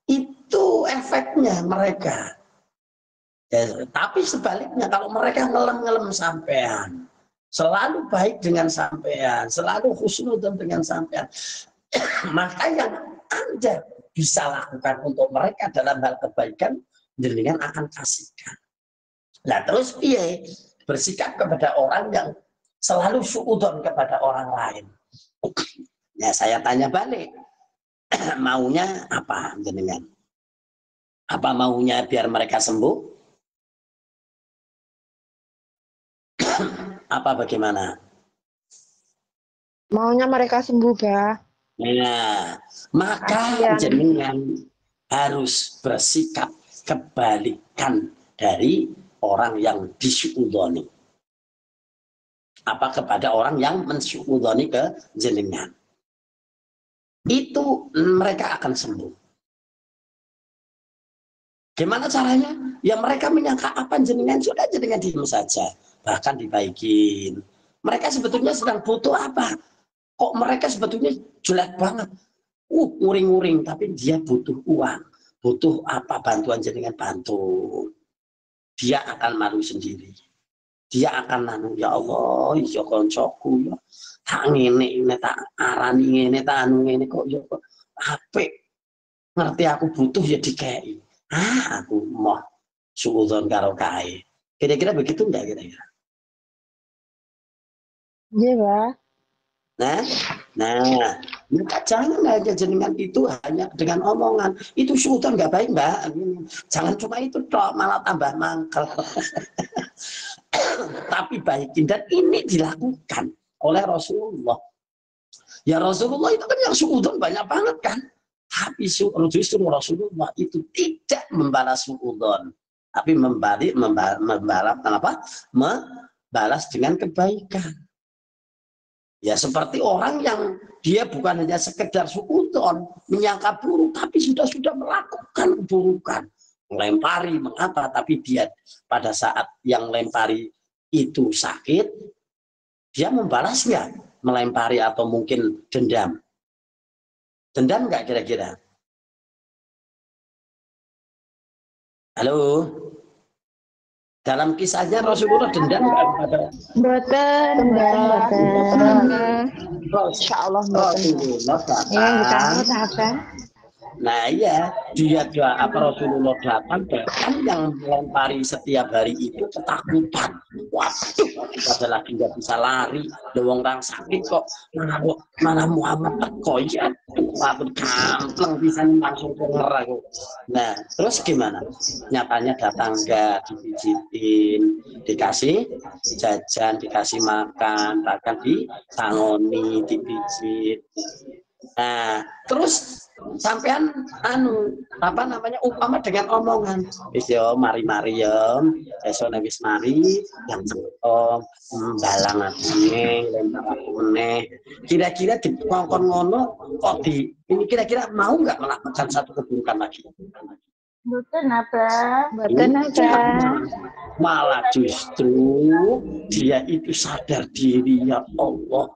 Itu efeknya mereka. Ya, tapi sebaliknya kalau mereka ngelem-ngelem sampean, selalu baik dengan sampean, selalu husnudzon dengan sampean, maka yang Anda bisa lakukan untuk mereka dalam hal kebaikan, jenengan akan kasihkan. Nah terus piye bersikap kepada orang yang selalu suudzon kepada orang lain? Ya saya tanya balik, maunya apa jenengan? Apa maunya biar mereka sembuh? Apa bagaimana? Maunya mereka sembuh, Bah. Nah, maka Kasihan. jenengan harus bersikap kebalikan dari orang yang disuudoni. Apa kepada orang yang mensuudoni ke jenengan. Itu mereka akan sembuh. Gimana caranya? Ya mereka menyangka apa jenengan, sudah jenengan diam saja. Bahkan dibaikin. Mereka sebetulnya sedang butuh apa? Kok mereka sebetulnya jelek banget. Nguring-nguring, tapi dia butuh uang. Butuh apa bantuan jenengan bantu. Dia akan malu sendiri. Dia akan nanu, ya Allah, ya koncoku, ya. Tak ngene, tak arani ngene, tak anu ngene kok ya kok apik. Ngerti aku butuh ya dikei. Aku mau suudzon karo kae. Kira-kira begitu enggak kira-kira? Iya, Bah. Nah, jangan aja jenengan itu hanya dengan omongan. Itu suudzon enggak baik, Mbak. Jangan cuma itu toh, malah tambah mangkel. Tapi baikin, dan ini dilakukan oleh Rasulullah. Ya Rasulullah itu kan yang suudzon banyak banget kan. Tapi justru Rasulullah itu tidak membalas suudzon, tapi membalas dengan kebaikan. Ya seperti orang yang dia bukan hanya sekedar suudzon, menyangka buruk, tapi sudah melakukan keburukan, melempari, mengapa, tapi dia pada saat yang melempari itu sakit, dia membalasnya, melempari atau mungkin dendam. Dendam nggak kira-kira? Halo? Dalam kisahnya Rasulullah dendam nggak kepada Boten, Insya Allah, Rasulullah? ya, kita tahan. Nah iya, Rasulullah datang, bahkan yang melempari setiap hari itu ketakutan. Waduh, kita lagi nggak bisa lari, doang orang sakit kok, mana Muhammad teko ya, aku gampang bisa langsung denger aku. Nah, terus gimana? Nyatanya datang nggak dipijitin, dikasih jajan, dikasih makan, bahkan disangoni, dipijit. Nah, terus sampean umpama dengan omongan wis yo mari-mari yo esone wis mari yang cekom balang atine lempar aku meneh, kira-kira dikongkon ngono kok ini kira-kira mau nggak melakukan satu keburukan lagi? Boten apa? Malah justru dia itu sadar diri, ya Allah,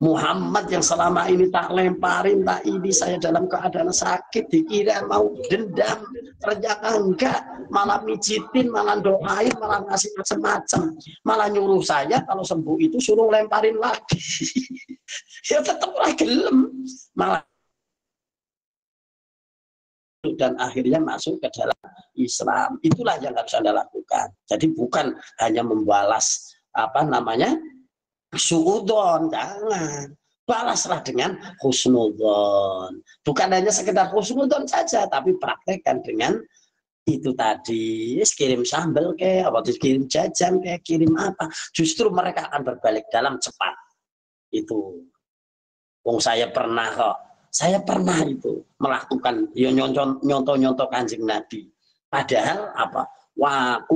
Muhammad yang selama ini tak lemparin, tak ini saya dalam keadaan sakit, dikira mau dendam, ternyata enggak, malah mijitin, malah doain, malah ngasih macam-macam, malah nyuruh saya kalau sembuh itu suruh lemparin lagi. Ya tetap gelem, malah dan akhirnya masuk ke dalam Islam. Itulah yang harus Anda lakukan. Jadi bukan hanya membalas suudzon, jangan. Balaslah dengan husnudzon. Bukan hanya sekedar husnudzon saja, tapi praktekkan dengan itu tadi. Kirim sambal kayak, kirim jajan kayak, kirim apa. Justru mereka akan berbalik dalam cepat. Itu. Saya pernah kok. Saya pernah itu melakukan nyontoh Kanjeng Nabi. Padahal aku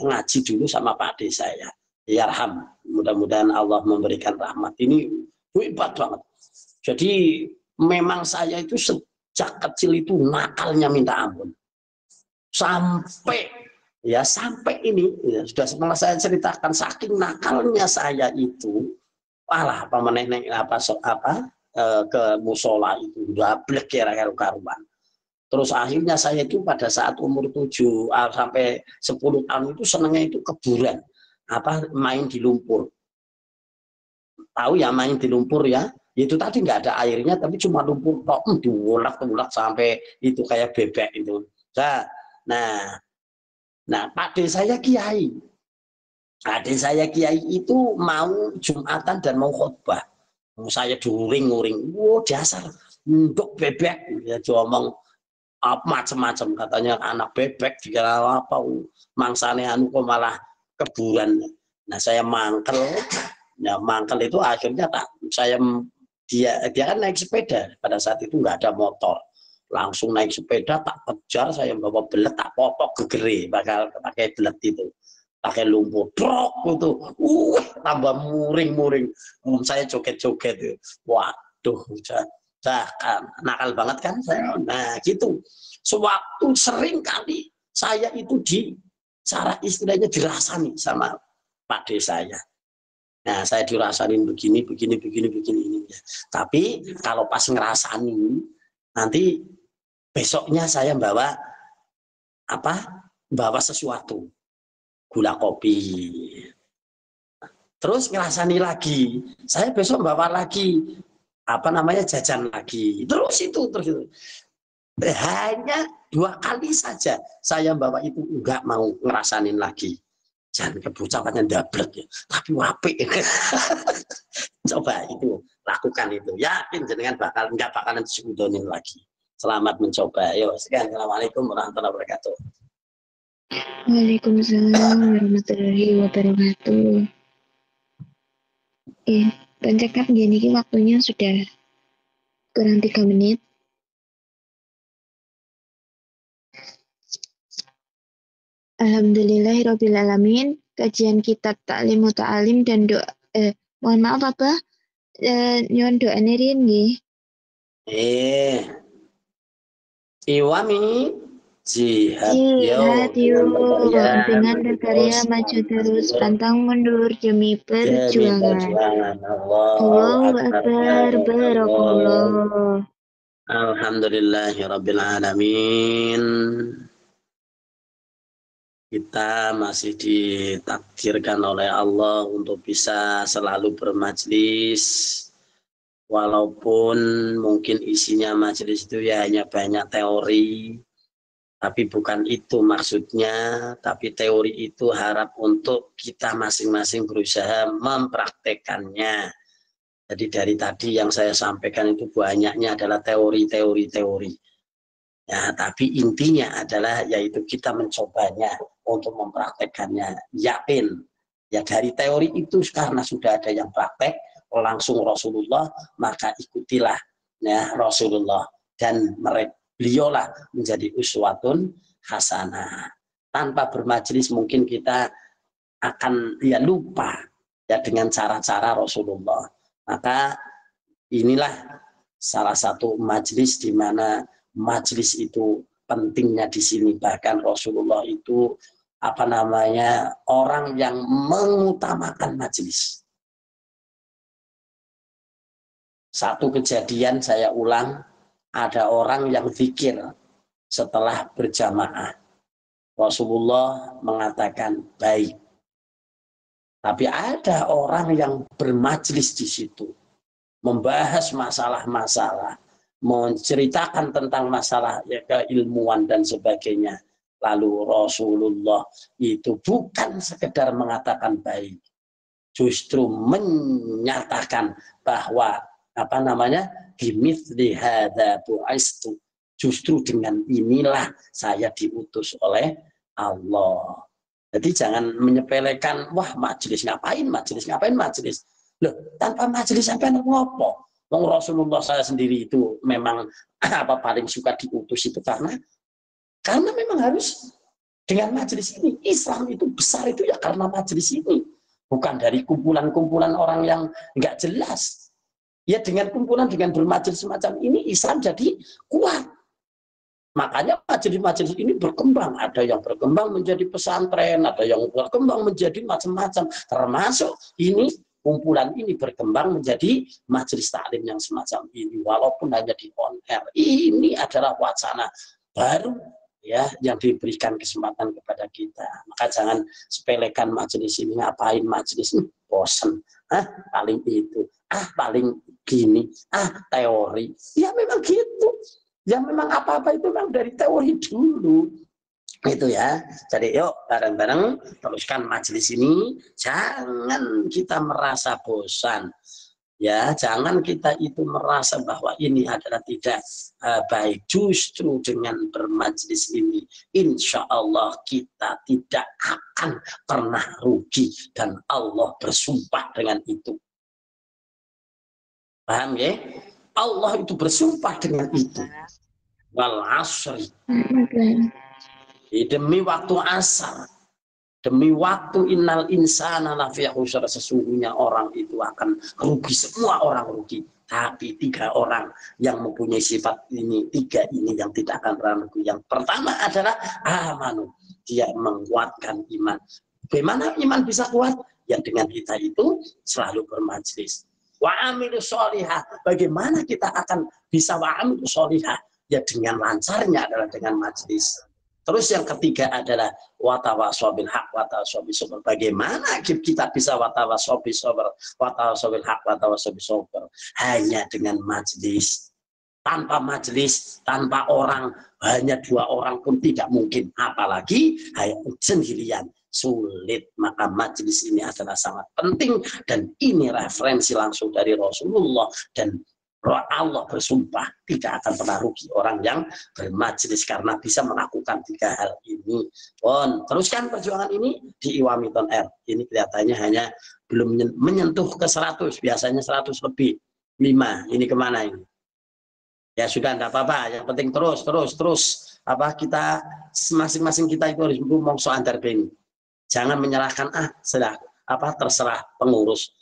ngaji dulu sama Pak Ade saya. Yarham, mudah-mudahan Allah memberikan rahmat. Ini hebat banget. Jadi memang saya itu sejak kecil itu nakalnya minta ampun. Sampai ini ya, sudah malah saya ceritakan saking nakalnya saya itu, ke musola itu udah blek ya karuan. Terus akhirnya saya itu pada saat umur 7 sampai 10 tahun itu senangnya itu keburan. Main di lumpur. Tahu ya main di lumpur ya? Itu tadi nggak ada airnya, tapi cuma lumpur tok, diulek sampai itu kayak bebek itu. Nah, Pak De saya kiai. Adik saya kiai itu mau Jumatan dan mau khutbah. Saya nguring, dasar nduk bebek, ya ngomong macam-macam, katanya anak bebek dikira apa, mangsane kok malah keburan. Nah saya mangkel Ya mangkel itu akhirnya dia kan naik sepeda, pada saat itu nggak ada motor, langsung naik sepeda tak kejar, saya bawa belet tak popok gegere, bakal pakai belet itu, pakai lumpur drok itu, tambah muring-muring, saya joget-joget itu, waduh, nakal banget kan saya. Nah gitu, sewaktu sering kali saya itu cara istilahnya dirasani sama Pak D saya. Nah, saya dirasain begini ini. Tapi kalau pas ngerasani, nanti besoknya saya bawa sesuatu, gula kopi. Terus ngerasani lagi, saya besok bawa lagi jajan lagi. Terus itu. Hanya 2 kali saja saya bawa itu, enggak mau ngerasanin lagi. Jangan kebucapannya dablek ya, tapi wapi. Coba itu, lakukan itu. Yakin jenengan enggak bakalan disudonin lagi. Selamat mencoba. Yo, sekian. Assalamualaikum warahmatullahi wabarakatuh. Waalaikumsalam warahmatullahi wabarakatuh. Pencekap gini waktunya sudah kurang 3 menit. Alhamdulillahirrabbilalamin. Kajian kitab Ta'lim Muta'alim dan doa, mohon maaf nyon doa nerin nggih. Iwami jihad dengan berkarya maju terus, pantang mundur demi perjuangan. Allahu Akbar, barakallah. Alhamdulillahirabbil alamin. Kita masih ditakdirkan oleh Allah untuk bisa selalu bermajlis, walaupun mungkin isinya majelis itu ya hanya banyak teori, tapi bukan itu maksudnya. Tapi teori itu harap untuk kita masing-masing berusaha mempraktekannya. Jadi dari tadi yang saya sampaikan itu banyaknya adalah teori. Ya, tapi intinya adalah yaitu kita mencobanya untuk mempraktekannya. Yakin ya, dari teori itu karena sudah ada yang praktek langsung Rasulullah, maka ikutilah ya Rasulullah, dan beliaulah menjadi uswatun hasanah. Tanpa bermajelis mungkin kita akan lupa ya dengan cara-cara Rasulullah. Maka inilah salah satu majelis di mana majelis itu pentingnya di sini. Bahkan Rasulullah itu orang yang mengutamakan majelis. Satu kejadian saya ulang, ada orang yang zikir setelah berjamaah. Rasulullah mengatakan baik. Tapi ada orang yang bermajelis di situ, membahas masalah-masalah, menceritakan tentang masalah keilmuan dan sebagainya. Lalu Rasulullah itu bukan sekedar mengatakan baik, justru menyatakan bahwa bimithli hadza bu'istu, justru dengan inilah saya diutus oleh Allah. Jadi jangan menyepelekan, wah majelis ngapain. Loh, tanpa majelis sampai ngopo? Wong Rasulullah saya sendiri itu memang paling suka diutus itu karena memang harus dengan majelis ini. Islam itu besar itu ya karena majelis ini, bukan dari kumpulan-kumpulan orang yang nggak jelas. Ya dengan kumpulan, dengan bermajelis semacam ini Islam jadi kuat. Makanya majelis-majelis ini berkembang. Ada yang berkembang menjadi pesantren, ada yang berkembang menjadi macam-macam. Termasuk ini, kumpulan ini berkembang menjadi majelis taklim yang semacam ini. Walaupun hanya di on air. Ini adalah wacana baru ya yang diberikan kesempatan kepada kita. Maka jangan sepelekan majelis ini. Ngapain majelis ini? Bosen. Paling itu. Paling gini. Teori. Ya memang gitu. Ya memang apa-apa itu memang dari teori dulu. Itu ya. Jadi yuk bareng-bareng teruskan majelis ini. Jangan kita merasa bosan. Ya, jangan kita itu merasa bahwa ini adalah tidak baik. Justru dengan bermajlis ini, insya Allah kita tidak akan pernah rugi. Dan Allah bersumpah dengan itu. Paham ya? Allah itu bersumpah dengan itu. Wal asri. Demi waktu asar. Demi waktu innal insana lafi khusr, sesungguhnya orang itu akan rugi, semua orang rugi. Tapi 3 orang yang mempunyai sifat ini, 3 ini yang tidak akan pernah rugi. Yang pertama adalah amanu, dia menguatkan iman. Bagaimana iman bisa kuat? Ya dengan kita itu selalu bermajlis. Wa amilu sholihah, bagaimana kita akan bisa wa amilu sholihah? Ya dengan lancarnya adalah dengan majlis. Terus yang ketiga adalah watawasaw bil haq watawasaw bis sabr. Bagaimana kita bisa watawasaw bis sabr, watawasaw bil haq watawasaw bis sabr? Hanya dengan majlis. Tanpa majlis, tanpa orang, hanya 2 orang pun tidak mungkin. Apalagi hanya sendirian, sulit. Maka majlis ini adalah sangat penting, dan ini referensi langsung dari Rasulullah, dan Allah bersumpah tidak akan pernah rugi orang yang bermajlis karena bisa melakukan 3 hal ini. Teruskan perjuangan ini di Iwamiton R. Ini kelihatannya hanya belum menyentuh ke 100, biasanya 100 lebih. 5, ini kemana ini? Ya sudah, enggak apa-apa. Yang penting terus. Kita masing-masing kita itu harus mongso antar beni. Jangan menyerahkan terserah pengurus,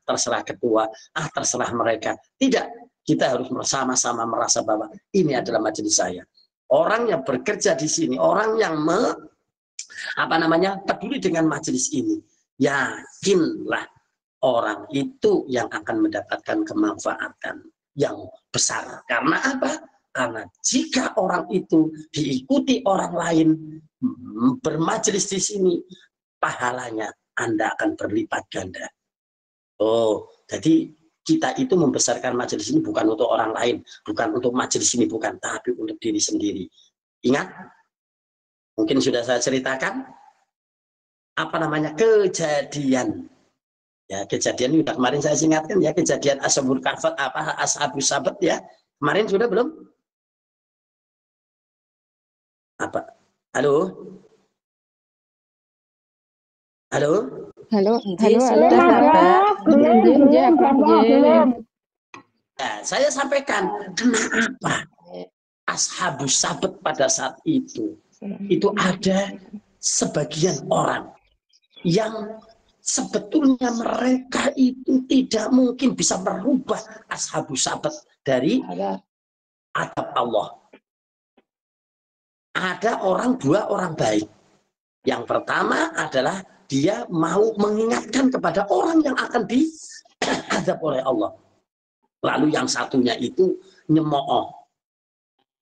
terserah ketua, terserah mereka. Tidak. Kita harus bersama-sama merasa bahwa ini adalah majelis saya. Orang yang bekerja di sini, orang yang peduli dengan majelis ini, yakinlah orang itu yang akan mendapatkan kemanfaatan yang besar. Karena apa? Karena jika orang itu diikuti orang lain bermajelis di sini, pahalanya Anda akan berlipat ganda. Jadi kita itu membesarkan majelis ini bukan untuk orang lain, bukan untuk majelis ini, bukan, tapi untuk diri sendiri. Ingat, mungkin sudah saya ceritakan, kejadian. Ya, kejadian sudah kemarin saya ingatkan ya, kejadian Ashabul Kahf, Ashabus Sabat ya. Kemarin sudah belum? Halo? Ya, saya sampaikan kenapa Ashabus Sabat pada saat itu ada sebagian orang yang sebetulnya mereka itu tidak mungkin bisa merubah Ashabus Sabat dari adab Allah. Ada 2 orang baik. Yang pertama adalah dia mau mengingatkan kepada orang yang akan diazab oleh Allah. Lalu yang satunya itu nyemooh.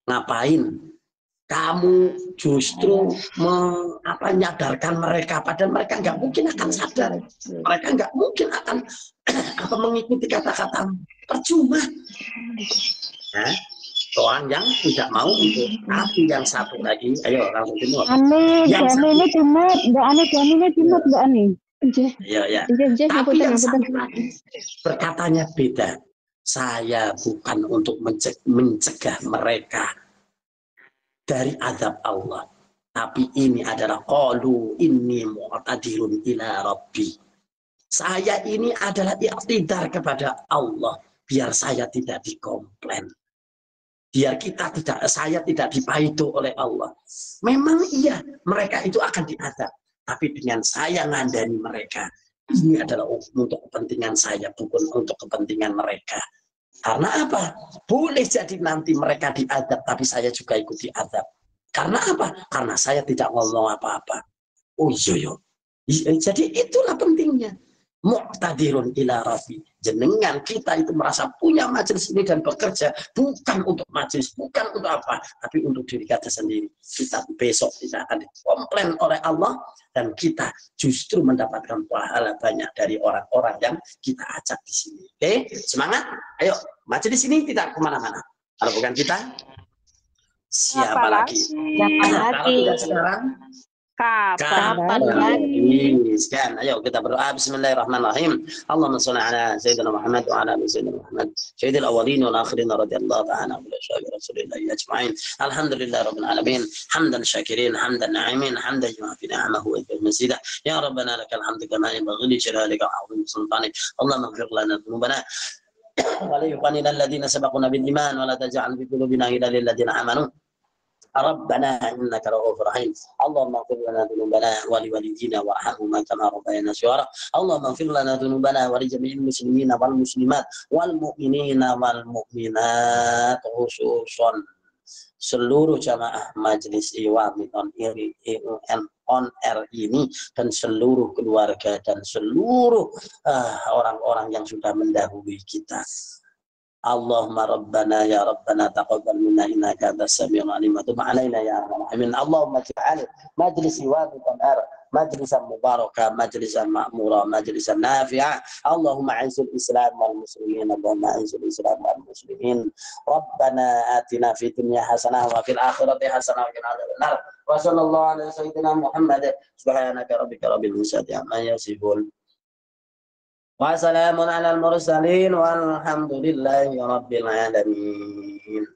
Ngapain? Kamu justru menyadarkan mereka, padahal mereka nggak mungkin akan sadar. Mereka nggak mungkin akan mengikuti kata-kata, percuma. Orang yang tidak mau itu. Tapi yang satu lagi, ayo langsung timur. Ini timur, Mbak Ani. Ya. Tapi yang satu lagi berkatanya beda. Saya bukan untuk mencegah mereka dari azab Allah. Tapi ini adalah qalu inni mu'tadirun ila rabbi. Saya ini adalah iktidar kepada Allah biar saya tidak dikomplain. Biar saya tidak dipaido oleh Allah. Memang iya, mereka itu akan diazab. Tapi dengan saya ngandani mereka, ini adalah untuk kepentingan saya, bukan untuk kepentingan mereka. Karena apa? Boleh jadi nanti mereka diazab, tapi saya juga ikut diazab. Karena apa? Karena saya tidak ngomong apa-apa. Oh iya. Jadi itulah pentingnya. Muqtadirun ila rabbi. Jenengan kita itu merasa punya majelis ini dan bekerja bukan untuk majelis, bukan untuk apa, tapi untuk diri kita sendiri. Kita besok tidak akan dikomplain oleh Allah dan kita justru mendapatkan pahala banyak dari orang-orang yang kita ajak di sini. Oke, semangat. Ayo, majelis ini tidak kemana-mana. Kalau bukan kita, siapa lagi? Kalau tidak sekarang, Kapan lagi? Sekian, ayo kita berdoa. Bismillahirrahmanirrahim. Allahumma shalli ala sayyidina Muhammad wa ala ali sayyidina Muhammad. Sayyidil awwalin wal akhirin radhiyallahu ta'ala anhu wa rasulillahi ajma'in. Alhamdulillahirabbil alamin. Hamdan syakirin, hamdan na'imin, hamdan yu'afi ni'amahu wa yu'ti mazidah. Ya rabbana lakal hamdu kama yanbaghi li jalalika wa 'azimi sultanik. Allahumma ighfir lana dhunubana wa li ikhwanina alladhina sabaquna bil iman wa la taj'al fi qulubina ghillan lil ladzina amanu. ربنا إنك رؤوف رحيم اللهم اغفر لنا ذنوبنا ولوالدينا وارحمهما كما ربيانا صغارا اللهم اغفر لنا ذنوبنا ولجميع المسلمين والمسلمات والمؤمنين والمؤمنات خصوصا seluruh jamaah majelis Iwami on air ini dan seluruh keluarga dan seluruh orang-orang yang sudah mendahului kita. Allahumma rabbana ya rabbana taqabbal minna innaka antas samiul alim wa tub alaina ya arhamar rahimin. Allahumma ij'al majlis Iwami on air majlisan mubarakah, majlisan ma'mura, majlisan nafi'ah. Allahumma a'izil Islam wal muslimin, Allahumma a'izil Islam wal muslimin. Rabbana atina fid dunya hasanah wa fil akhirati hasanah wa qina adzabannar. Wa sallallahu ala sayyidina Muhammad. Subhanaka rabbika rabbil izzati amma yasifun. Wa salamun alal mursalin walhamdulillahi rabbil alamin.